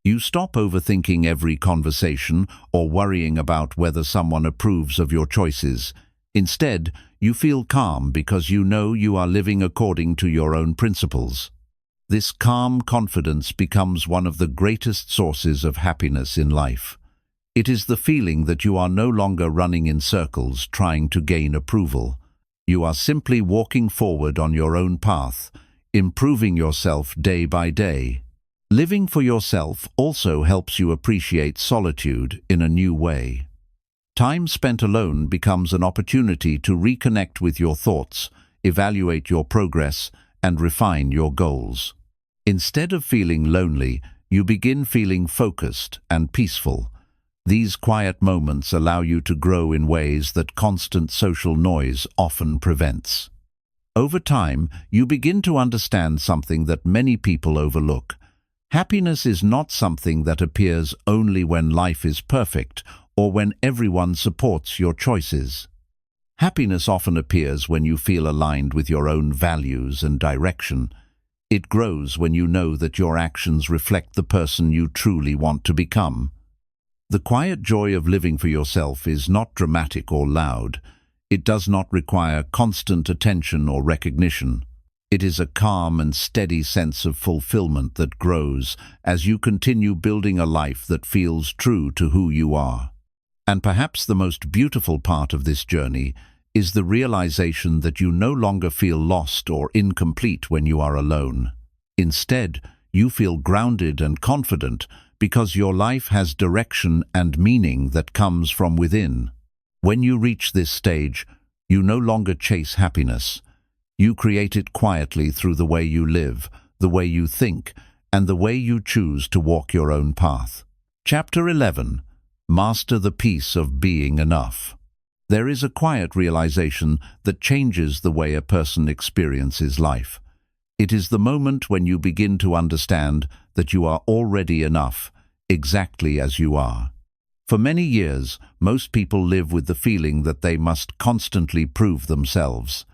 You stop overthinking every conversation or worrying about whether someone approves of your choices. Instead, you feel calm because you know you are living according to your own principles. This calm confidence becomes one of the greatest sources of happiness in life. It is the feeling that you are no longer running in circles trying to gain approval. You are simply walking forward on your own path, improving yourself day by day. Living for yourself also helps you appreciate solitude in a new way. Time spent alone becomes an opportunity to reconnect with your thoughts, evaluate your progress, and refine your goals. Instead of feeling lonely, you begin feeling focused and peaceful. These quiet moments allow you to grow in ways that constant social noise often prevents. Over time, you begin to understand something that many people overlook. Happiness is not something that appears only when life is perfect or when everyone supports your choices. Happiness often appears when you feel aligned with your own values and direction. It grows when you know that your actions reflect the person you truly want to become. The quiet joy of living for yourself is not dramatic or loud. It does not require constant attention or recognition. It is a calm and steady sense of fulfillment that grows as you continue building a life that feels true to who you are. And perhaps the most beautiful part of this journey is the realization that you no longer feel lost or incomplete when you are alone. Instead, you feel grounded and confident because your life has direction and meaning that comes from within. When you reach this stage, you no longer chase happiness. You create it quietly through the way you live, the way you think, and the way you choose to walk your own path. Chapter 11. Master the peace of being enough. There is a quiet realization that changes the way a person experiences life. It is the moment when you begin to understand that you are already enough, exactly as you are. For many years, most people live with the feeling that they must constantly prove themselves.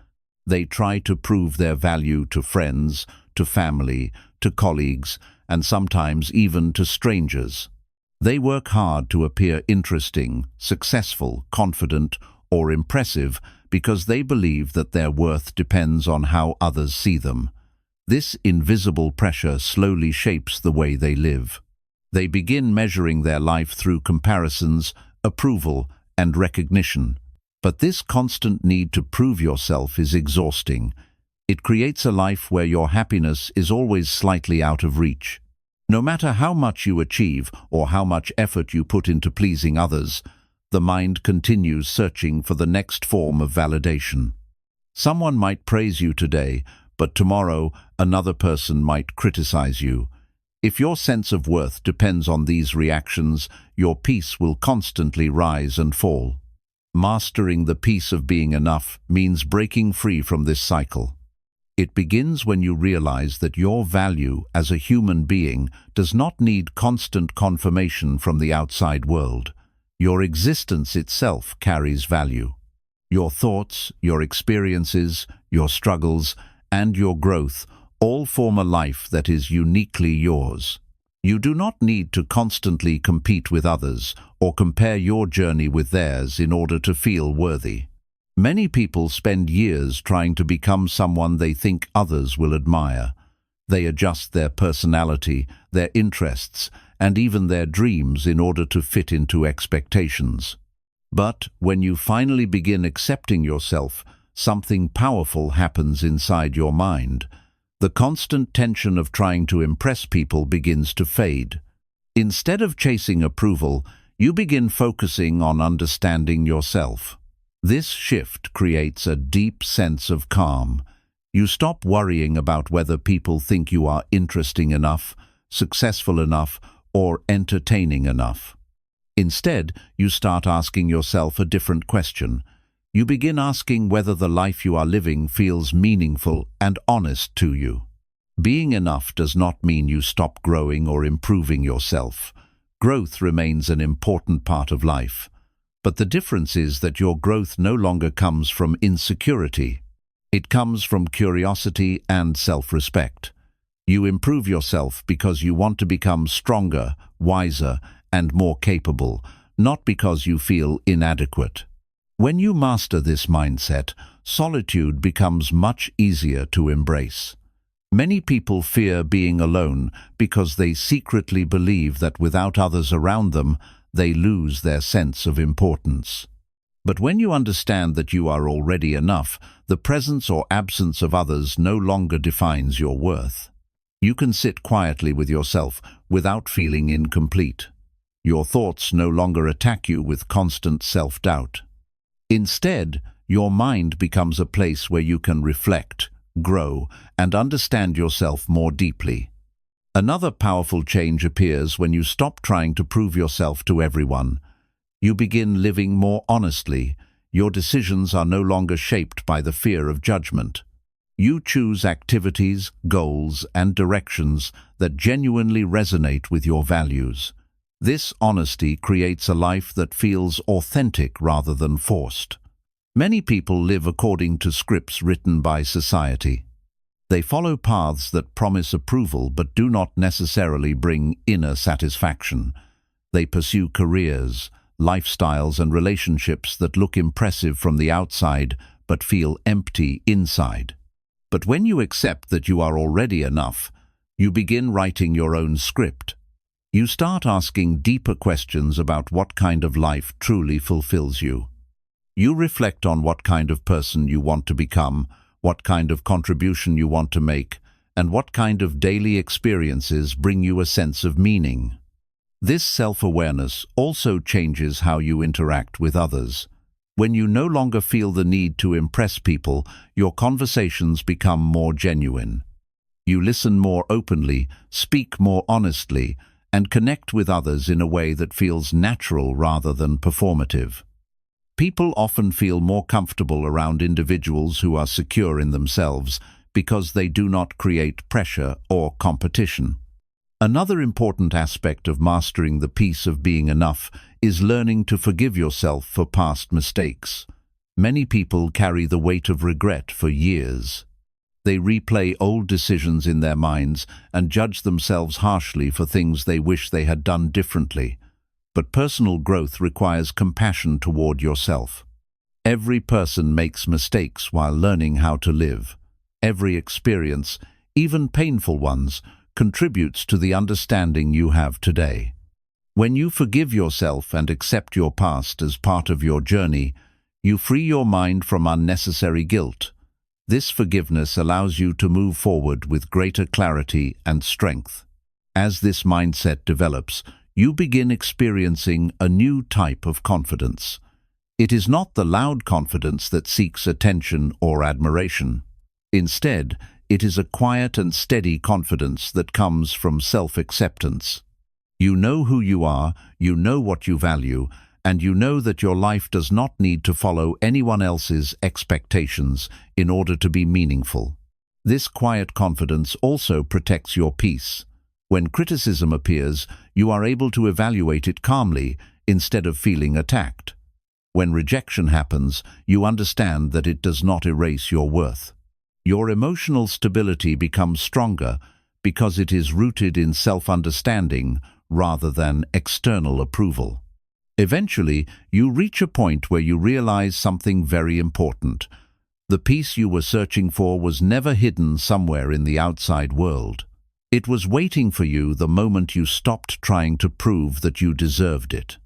They try to prove their value to friends, to family, to colleagues, and sometimes even to strangers. They work hard to appear interesting, successful, confident, or impressive because they believe that their worth depends on how others see them. This invisible pressure slowly shapes the way they live. They begin measuring their life through comparisons, approval, and recognition. But this constant need to prove yourself is exhausting. It creates a life where your happiness is always slightly out of reach. No matter how much you achieve or how much effort you put into pleasing others, the mind continues searching for the next form of validation. Someone might praise you today, but tomorrow another person might criticize you. If your sense of worth depends on these reactions, your peace will constantly rise and fall. Mastering the peace of being enough means breaking free from this cycle. It begins when you realize that your value as a human being does not need constant confirmation from the outside world. Your existence itself carries value. Your thoughts, your experiences, your struggles, and your growth all form a life that is uniquely yours. You do not need to constantly compete with others or compare your journey with theirs in order to feel worthy. Many people spend years trying to become someone they think others will admire. They adjust their personality, their interests, and even their dreams in order to fit into expectations. But when you finally begin accepting yourself, something powerful happens inside your mind. The constant tension of trying to impress people begins to fade. Instead of chasing approval, you begin focusing on understanding yourself. This shift creates a deep sense of calm. You stop worrying about whether people think you are interesting enough, successful enough, or entertaining enough. Instead, you start asking yourself a different question. You begin asking whether the life you are living feels meaningful and honest to you. Being enough does not mean you stop growing or improving yourself. Growth remains an important part of life. But the difference is that your growth no longer comes from insecurity. It comes from curiosity and self-respect. You improve yourself because you want to become stronger, wiser, and more capable, not because you feel inadequate. When you master this mindset, solitude becomes much easier to embrace. Many people fear being alone because they secretly believe that without others around them, they lose their sense of importance. But when you understand that you are already enough, the presence or absence of others no longer defines your worth. You can sit quietly with yourself without feeling incomplete. Your thoughts no longer attack you with constant self-doubt. Instead, your mind becomes a place where you can reflect, grow, and understand yourself more deeply. Another powerful change appears when you stop trying to prove yourself to everyone. You begin living more honestly. Your decisions are no longer shaped by the fear of judgment. You choose activities, goals, and directions that genuinely resonate with your values. This honesty creates a life that feels authentic rather than forced. Many people live according to scripts written by society. They follow paths that promise approval but do not necessarily bring inner satisfaction. They pursue careers, lifestyles, and relationships that look impressive from the outside but feel empty inside. But when you accept that you are already enough, you begin writing your own script. You start asking deeper questions about what kind of life truly fulfills you. You reflect on what kind of person you want to become, what kind of contribution you want to make, and what kind of daily experiences bring you a sense of meaning. This self-awareness also changes how you interact with others. When you no longer feel the need to impress people, your conversations become more genuine. You listen more openly, speak more honestly, and connect with others in a way that feels natural rather than performative. People often feel more comfortable around individuals who are secure in themselves because they do not create pressure or competition. Another important aspect of mastering the peace of being enough is learning to forgive yourself for past mistakes. Many people carry the weight of regret for years. They replay old decisions in their minds and judge themselves harshly for things they wish they had done differently. But personal growth requires compassion toward yourself. Every person makes mistakes while learning how to live. Every experience, even painful ones, contributes to the understanding you have today. When you forgive yourself and accept your past as part of your journey, you free your mind from unnecessary guilt. This forgiveness allows you to move forward with greater clarity and strength. As this mindset develops, you begin experiencing a new type of confidence. It is not the loud confidence that seeks attention or admiration. Instead, it is a quiet and steady confidence that comes from self-acceptance. You know who you are, you know what you value, and you know that your life does not need to follow anyone else's expectations in order to be meaningful. This quiet confidence also protects your peace. When criticism appears, you are able to evaluate it calmly instead of feeling attacked. When rejection happens, you understand that it does not erase your worth. Your emotional stability becomes stronger because it is rooted in self-understanding rather than external approval. Eventually, you reach a point where you realize something very important. The peace you were searching for was never hidden somewhere in the outside world. It was waiting for you the moment you stopped trying to prove that you deserved it.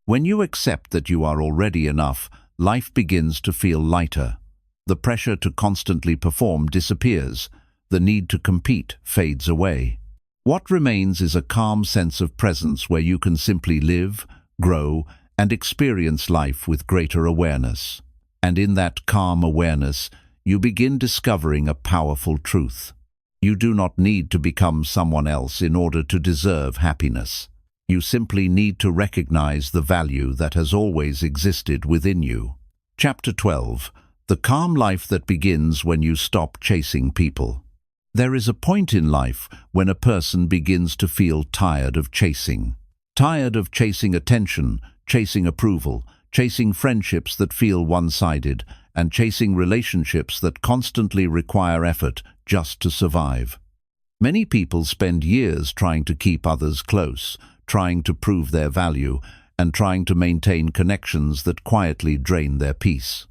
When you accept that you are already enough, life begins to feel lighter. The pressure to constantly perform disappears. The need to compete fades away. What remains is a calm sense of presence where you can simply live, grow, and experience life with greater awareness. And in that calm awareness, you begin discovering a powerful truth. You do not need to become someone else in order to deserve happiness. You simply need to recognize the value that has always existed within you. Chapter 12. The calm life that begins when you stop chasing people. There is a point in life when a person begins to feel tired of chasing. Tired of chasing attention, chasing approval, chasing friendships that feel one-sided, and chasing relationships that constantly require effort just to survive. Many people spend years trying to keep others close, trying to prove their value, and trying to maintain connections that quietly drain their peace.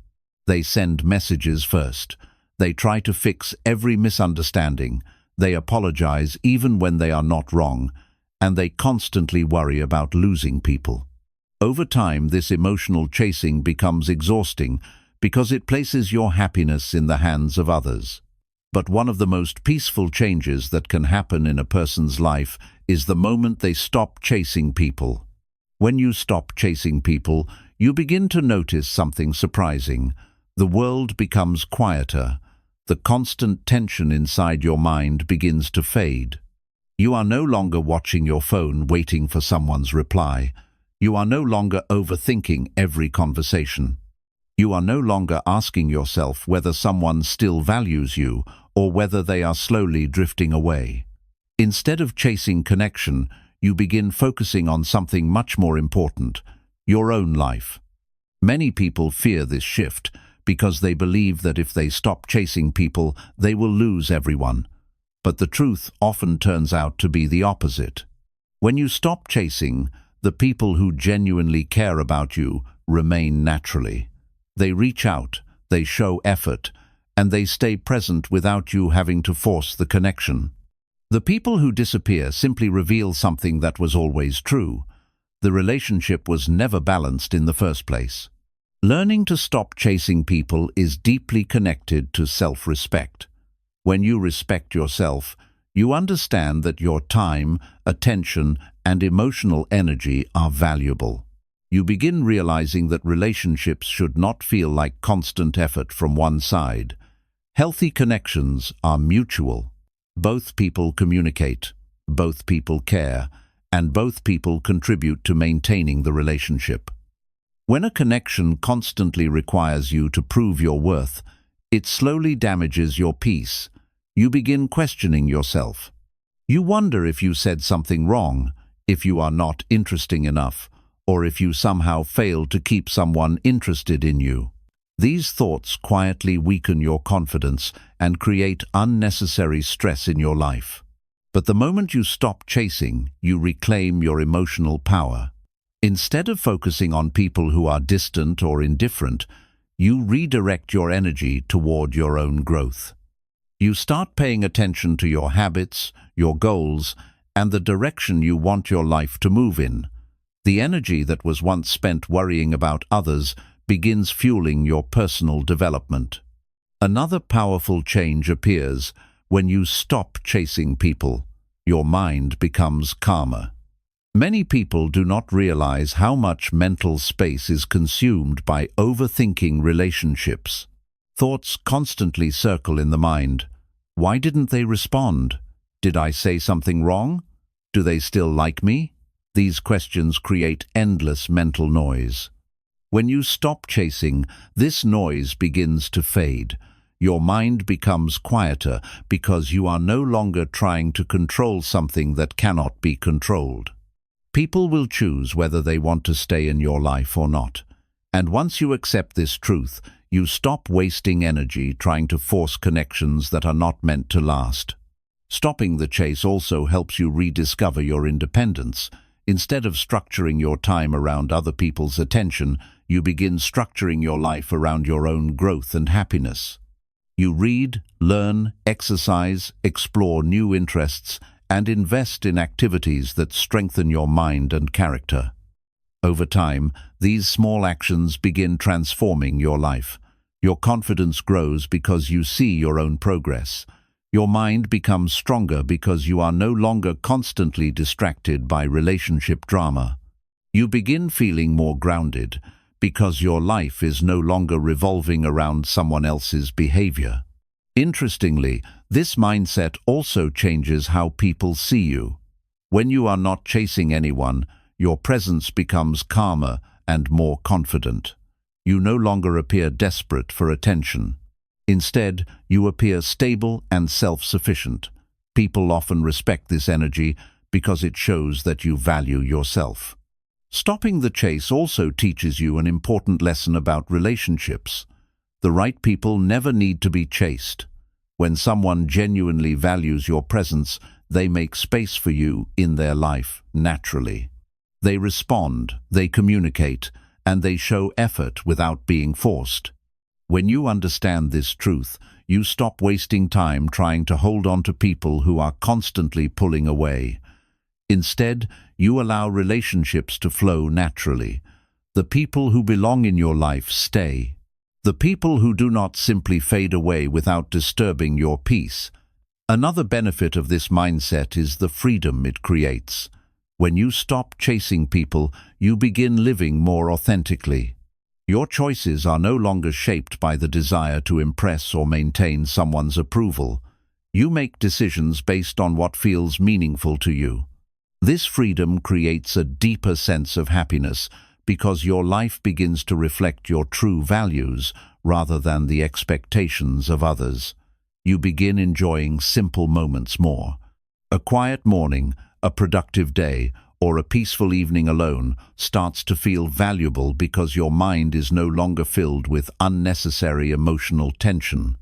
They send messages first. They try to fix every misunderstanding. They apologize even when they are not wrong, and they constantly worry about losing people. Over time, this emotional chasing becomes exhausting because it places your happiness in the hands of others. But one of the most peaceful changes that can happen in a person's life is the moment they stop chasing people. When you stop chasing people, you begin to notice something surprising. The world becomes quieter. The constant tension inside your mind begins to fade. You are no longer watching your phone waiting for someone's reply. You are no longer overthinking every conversation. You are no longer asking yourself whether someone still values you or whether they are slowly drifting away. Instead of chasing connection, you begin focusing on something much more important, your own life. Many people fear this shift because they believe that if they stop chasing people, they will lose everyone. But the truth often turns out to be the opposite. When you stop chasing, the people who genuinely care about you remain naturally. They reach out, they show effort, and they stay present without you having to force the connection. The people who disappear simply reveal something that was always true. The relationship was never balanced in the first place. Learning to stop chasing people is deeply connected to self-respect. When you respect yourself, you understand that your time, attention, and emotional energy are valuable. You begin realizing that relationships should not feel like constant effort from one side. Healthy connections are mutual. Both people communicate, both people care, and both people contribute to maintaining the relationship. When a connection constantly requires you to prove your worth, it slowly damages your peace. You begin questioning yourself. You wonder if you said something wrong, if you are not interesting enough, or if you somehow failed to keep someone interested in you. These thoughts quietly weaken your confidence and create unnecessary stress in your life. But the moment you stop chasing, you reclaim your emotional power. Instead of focusing on people who are distant or indifferent, you redirect your energy toward your own growth. You start paying attention to your habits, your goals, and the direction you want your life to move in. The energy that was once spent worrying about others begins fueling your personal development. Another powerful change appears when you stop chasing people. Your mind becomes calmer. Many people do not realize how much mental space is consumed by overthinking relationships. Thoughts constantly circle in the mind. Why didn't they respond? Did I say something wrong? Do they still like me? These questions create endless mental noise. When you stop chasing, this noise begins to fade. Your mind becomes quieter because you are no longer trying to control something that cannot be controlled. People will choose whether they want to stay in your life or not. And once you accept this truth, you stop wasting energy trying to force connections that are not meant to last. Stopping the chase also helps you rediscover your independence. Instead of structuring your time around other people's attention, you begin structuring your life around your own growth and happiness. You read, learn, exercise, explore new interests, and invest in activities that strengthen your mind and character. Over time, these small actions begin transforming your life. Your confidence grows because you see your own progress. Your mind becomes stronger because you are no longer constantly distracted by relationship drama. You begin feeling more grounded because your life is no longer revolving around someone else's behavior. Interestingly, this mindset also changes how people see you. When you are not chasing anyone, your presence becomes calmer and more confident. You no longer appear desperate for attention. Instead, you appear stable and self-sufficient. People often respect this energy because it shows that you value yourself. Stopping the chase also teaches you an important lesson about relationships. The right people never need to be chased. When someone genuinely values your presence, they make space for you in their life naturally. They respond, they communicate, and they show effort without being forced. When you understand this truth, you stop wasting time trying to hold on to people who are constantly pulling away. Instead, you allow relationships to flow naturally. The people who belong in your life stay. The people who do not simply fade away without disturbing your peace. Another benefit of this mindset is the freedom it creates. When you stop chasing people, you begin living more authentically. Your choices are no longer shaped by the desire to impress or maintain someone's approval. You make decisions based on what feels meaningful to you. This freedom creates a deeper sense of happiness because your life begins to reflect your true values rather than the expectations of others. You begin enjoying simple moments more. A quiet morning, a productive day, or a peaceful evening alone starts to feel valuable because your mind is no longer filled with unnecessary emotional tension.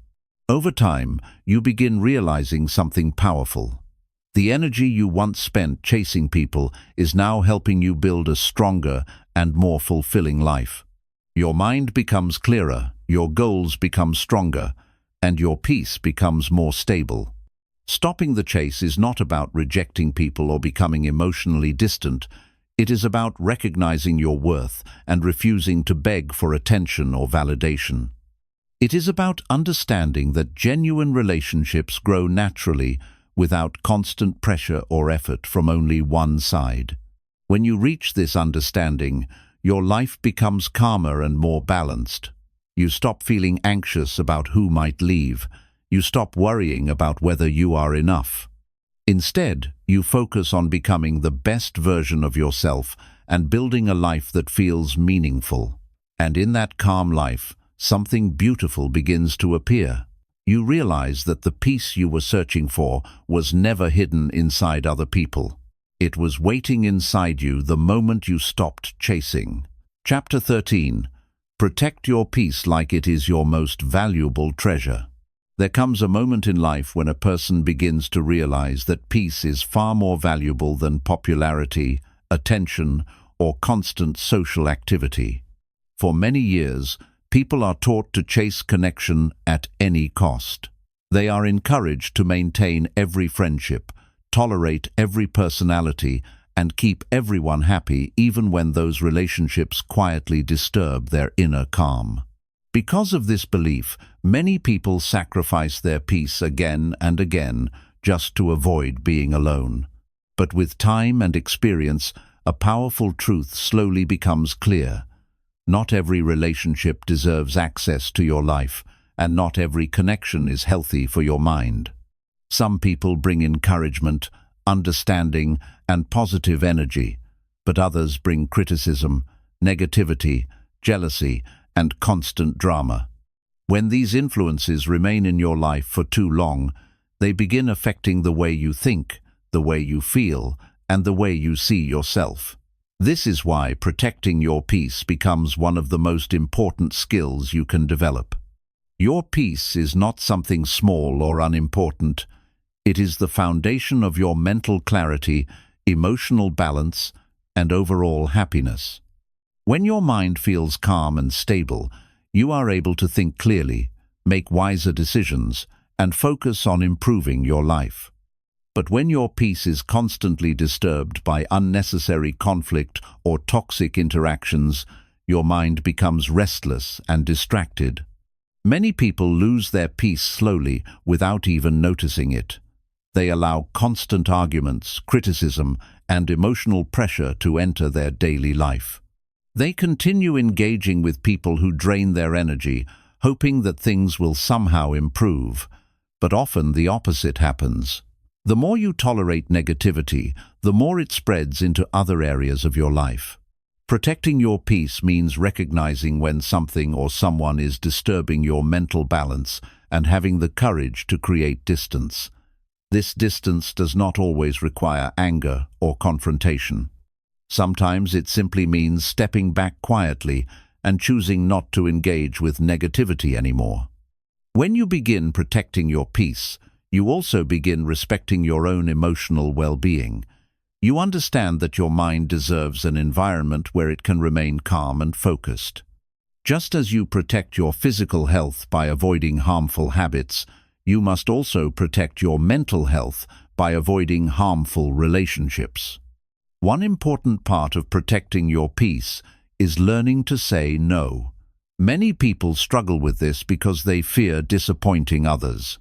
Over time, you begin realizing something powerful. The energy you once spent chasing people is now helping you build a stronger and more fulfilling life. Your mind becomes clearer, your goals become stronger, and your peace becomes more stable. Stopping the chase is not about rejecting people or becoming emotionally distant. It is about recognizing your worth and refusing to beg for attention or validation. It is about understanding that genuine relationships grow naturally without constant pressure or effort from only one side. When you reach this understanding, your life becomes calmer and more balanced. You stop feeling anxious about who might leave. You stop worrying about whether you are enough. Instead, you focus on becoming the best version of yourself and building a life that feels meaningful. And in that calm life, something beautiful begins to appear. You realize that the peace you were searching for was never hidden inside other people. It was waiting inside you the moment you stopped chasing. Chapter 13. Protect your peace like it is your most valuable treasure. There comes a moment in life when a person begins to realize that peace is far more valuable than popularity, attention, or constant social activity. For many years, people are taught to chase connection at any cost. They are encouraged to maintain every friendship, tolerate every personality, and keep everyone happy even when those relationships quietly disturb their inner calm. Because of this belief, many people sacrifice their peace again and again just to avoid being alone. But with time and experience, a powerful truth slowly becomes clear. Not every relationship deserves access to your life, and not every connection is healthy for your mind. Some people bring encouragement, understanding, and positive energy, but others bring criticism, negativity, jealousy, and constant drama. When these influences remain in your life for too long, they begin affecting the way you think, the way you feel, and the way you see yourself. This is why protecting your peace becomes one of the most important skills you can develop. Your peace is not something small or unimportant. It is the foundation of your mental clarity, emotional balance, and overall happiness. When your mind feels calm and stable, you are able to think clearly, make wiser decisions, and focus on improving your life. But when your peace is constantly disturbed by unnecessary conflict or toxic interactions, your mind becomes restless and distracted. Many people lose their peace slowly without even noticing it. They allow constant arguments, criticism, and emotional pressure to enter their daily life. They continue engaging with people who drain their energy, hoping that things will somehow improve. But often the opposite happens. The more you tolerate negativity, the more it spreads into other areas of your life. Protecting your peace means recognizing when something or someone is disturbing your mental balance and having the courage to create distance. This distance does not always require anger or confrontation. Sometimes it simply means stepping back quietly and choosing not to engage with negativity anymore. When you begin protecting your peace, you also begin respecting your own emotional well-being. You understand that your mind deserves an environment where it can remain calm and focused. Just as you protect your physical health by avoiding harmful habits, you must also protect your mental health by avoiding harmful relationships. One important part of protecting your peace is learning to say no. Many people struggle with this because they fear disappointing others.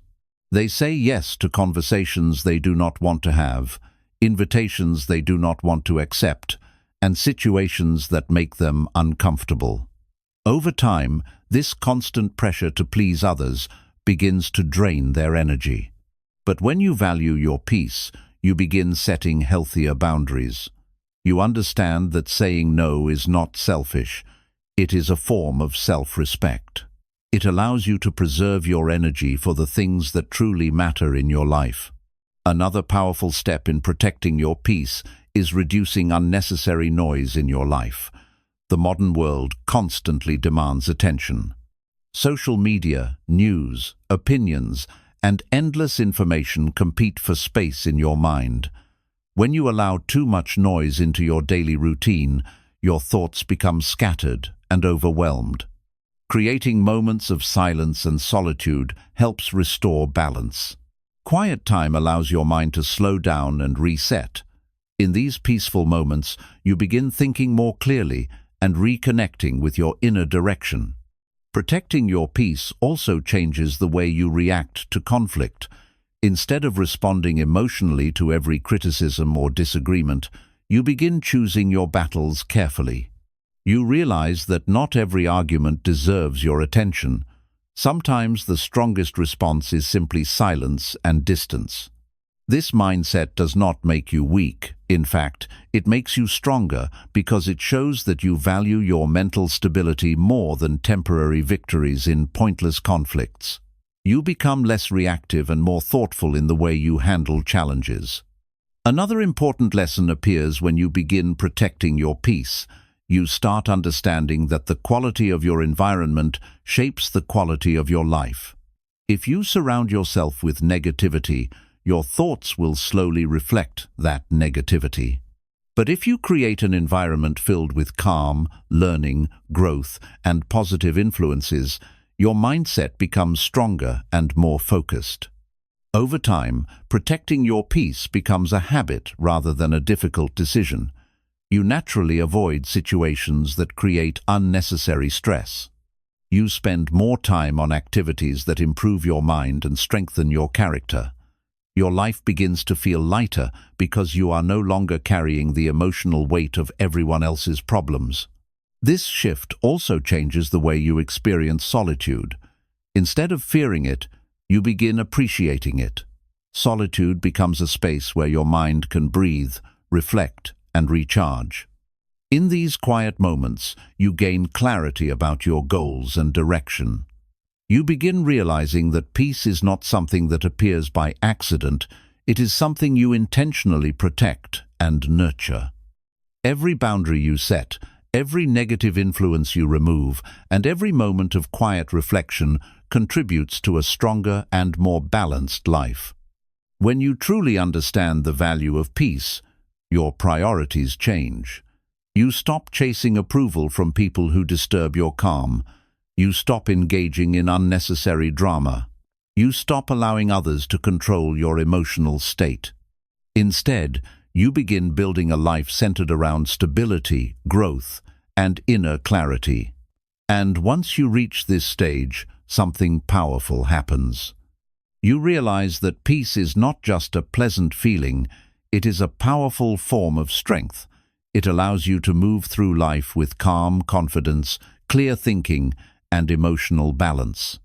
They say yes to conversations they do not want to have, invitations they do not want to accept, and situations that make them uncomfortable. Over time, this constant pressure to please others begins to drain their energy. But when you value your peace, you begin setting healthier boundaries. You understand that saying no is not selfish. It is a form of self-respect. It allows you to preserve your energy for the things that truly matter in your life. Another powerful step in protecting your peace is reducing unnecessary noise in your life. The modern world constantly demands attention. Social media, news, opinions, and endless information compete for space in your mind. When you allow too much noise into your daily routine, your thoughts become scattered and overwhelmed. Creating moments of silence and solitude helps restore balance. Quiet time allows your mind to slow down and reset. In these peaceful moments, you begin thinking more clearly and reconnecting with your inner direction. Protecting your peace also changes the way you react to conflict. Instead of responding emotionally to every criticism or disagreement, you begin choosing your battles carefully. You realize that not every argument deserves your attention. Sometimes the strongest response is simply silence and distance. This mindset does not make you weak. In fact, it makes you stronger because it shows that you value your mental stability more than temporary victories in pointless conflicts. You become less reactive and more thoughtful in the way you handle challenges. Another important lesson appears when you begin protecting your peace. You start understanding that the quality of your environment shapes the quality of your life. If you surround yourself with negativity, your thoughts will slowly reflect that negativity. But if you create an environment filled with calm, learning, growth, and positive influences, your mindset becomes stronger and more focused. Over time, protecting your peace becomes a habit rather than a difficult decision. You naturally avoid situations that create unnecessary stress. You spend more time on activities that improve your mind and strengthen your character. Your life begins to feel lighter because you are no longer carrying the emotional weight of everyone else's problems. This shift also changes the way you experience solitude. Instead of fearing it, you begin appreciating it. Solitude becomes a space where your mind can breathe, reflect, and recharge. In these quiet moments, you gain clarity about your goals and direction. You begin realizing that peace is not something that appears by accident, it is something you intentionally protect and nurture. Every boundary you set, every negative influence you remove, and every moment of quiet reflection contributes to a stronger and more balanced life. When you truly understand the value of peace, your priorities change. You stop chasing approval from people who disturb your calm. You stop engaging in unnecessary drama. You stop allowing others to control your emotional state. Instead, you begin building a life centered around stability, growth, and inner clarity. And once you reach this stage, something powerful happens. You realize that peace is not just a pleasant feeling, it is a powerful form of strength. It allows you to move through life with calm confidence, clear thinking, and emotional balance.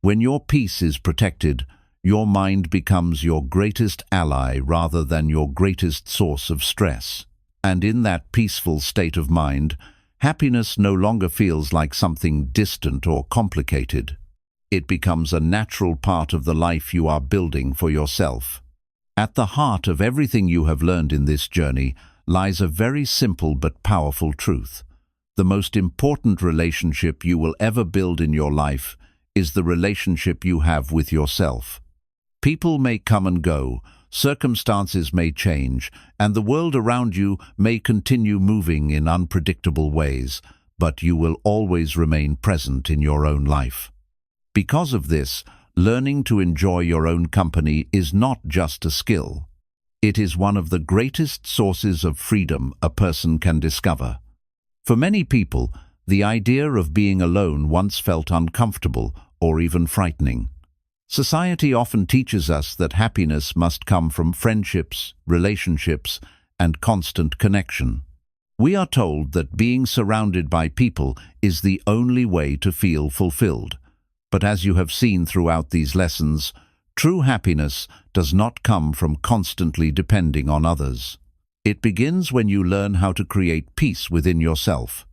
When your peace is protected, your mind becomes your greatest ally rather than your greatest source of stress. And in that peaceful state of mind, happiness no longer feels like something distant or complicated. It becomes a natural part of the life you are building for yourself. At the heart of everything you have learned in this journey lies a very simple but powerful truth. The most important relationship you will ever build in your life is the relationship you have with yourself. People may come and go, circumstances may change, and the world around you may continue moving in unpredictable ways, but you will always remain present in your own life. Because of this, learning to enjoy your own company is not just a skill. It is one of the greatest sources of freedom a person can discover. For many people, the idea of being alone once felt uncomfortable or even frightening. Society often teaches us that happiness must come from friendships, relationships, and constant connection. We are told that being surrounded by people is the only way to feel fulfilled. But as you have seen throughout these lessons, true happiness does not come from constantly depending on others. It begins when you learn how to create peace within yourself.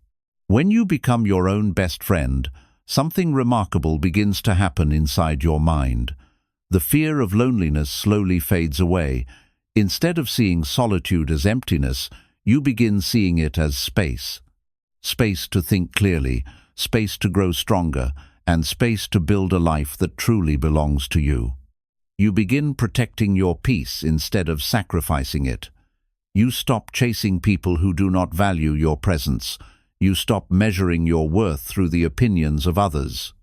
When you become your own best friend, something remarkable begins to happen inside your mind. The fear of loneliness slowly fades away. Instead of seeing solitude as emptiness, you begin seeing it as space. Space to think clearly, space to grow stronger, and space to build a life that truly belongs to you. You begin protecting your peace instead of sacrificing it. You stop chasing people who do not value your presence. You stop measuring your worth through the opinions of others.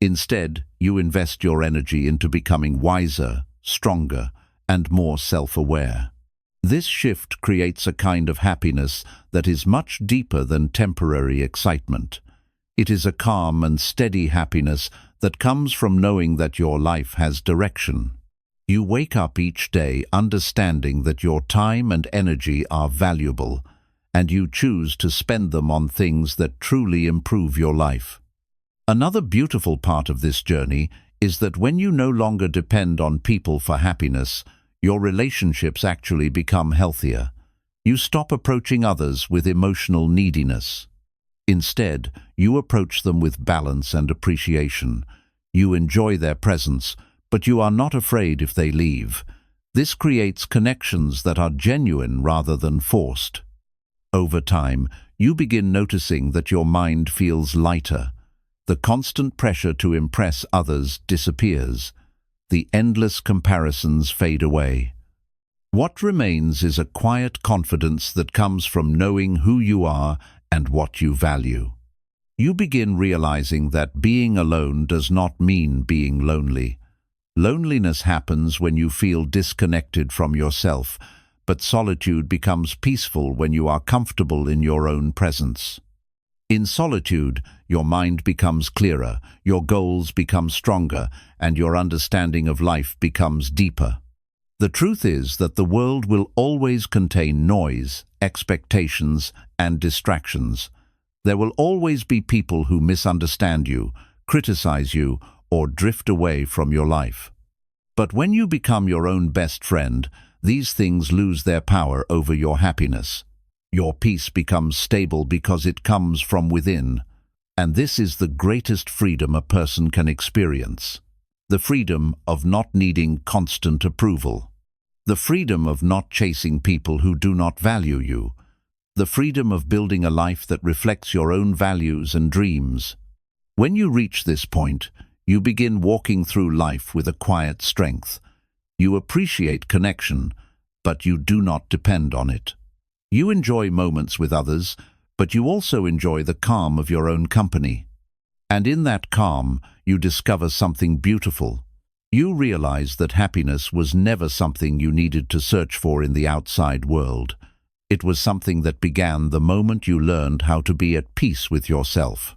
Instead, you invest your energy into becoming wiser, stronger, and more self-aware. This shift creates a kind of happiness that is much deeper than temporary excitement. It is a calm and steady happiness that comes from knowing that your life has direction. You wake up each day understanding that your time and energy are valuable, and you choose to spend them on things that truly improve your life. Another beautiful part of this journey is that when you no longer depend on people for happiness, your relationships actually become healthier. You stop approaching others with emotional neediness. Instead, you approach them with balance and appreciation. You enjoy their presence, but you are not afraid if they leave. This creates connections that are genuine rather than forced. Over time, you begin noticing that your mind feels lighter. The constant pressure to impress others disappears. The endless comparisons fade away. What remains is a quiet confidence that comes from knowing who you are and what you value. You begin realizing that being alone does not mean being lonely. Loneliness happens when you feel disconnected from yourself, but solitude becomes peaceful when you are comfortable in your own presence. In solitude, your mind becomes clearer, your goals become stronger, and your understanding of life becomes deeper. The truth is that the world will always contain noise, expectations, and distractions. There will always be people who misunderstand you, criticize you, or drift away from your life. But when you become your own best friend, these things lose their power over your happiness. Your peace becomes stable because it comes from within. And this is the greatest freedom a person can experience. The freedom of not needing constant approval. The freedom of not chasing people who do not value you. The freedom of building a life that reflects your own values and dreams. When you reach this point, you begin walking through life with a quiet strength. You appreciate connection, but you do not depend on it. You enjoy moments with others, but you also enjoy the calm of your own company. And in that calm, you discover something beautiful. You realize that happiness was never something you needed to search for in the outside world. It was something that began the moment you learned how to be at peace with yourself.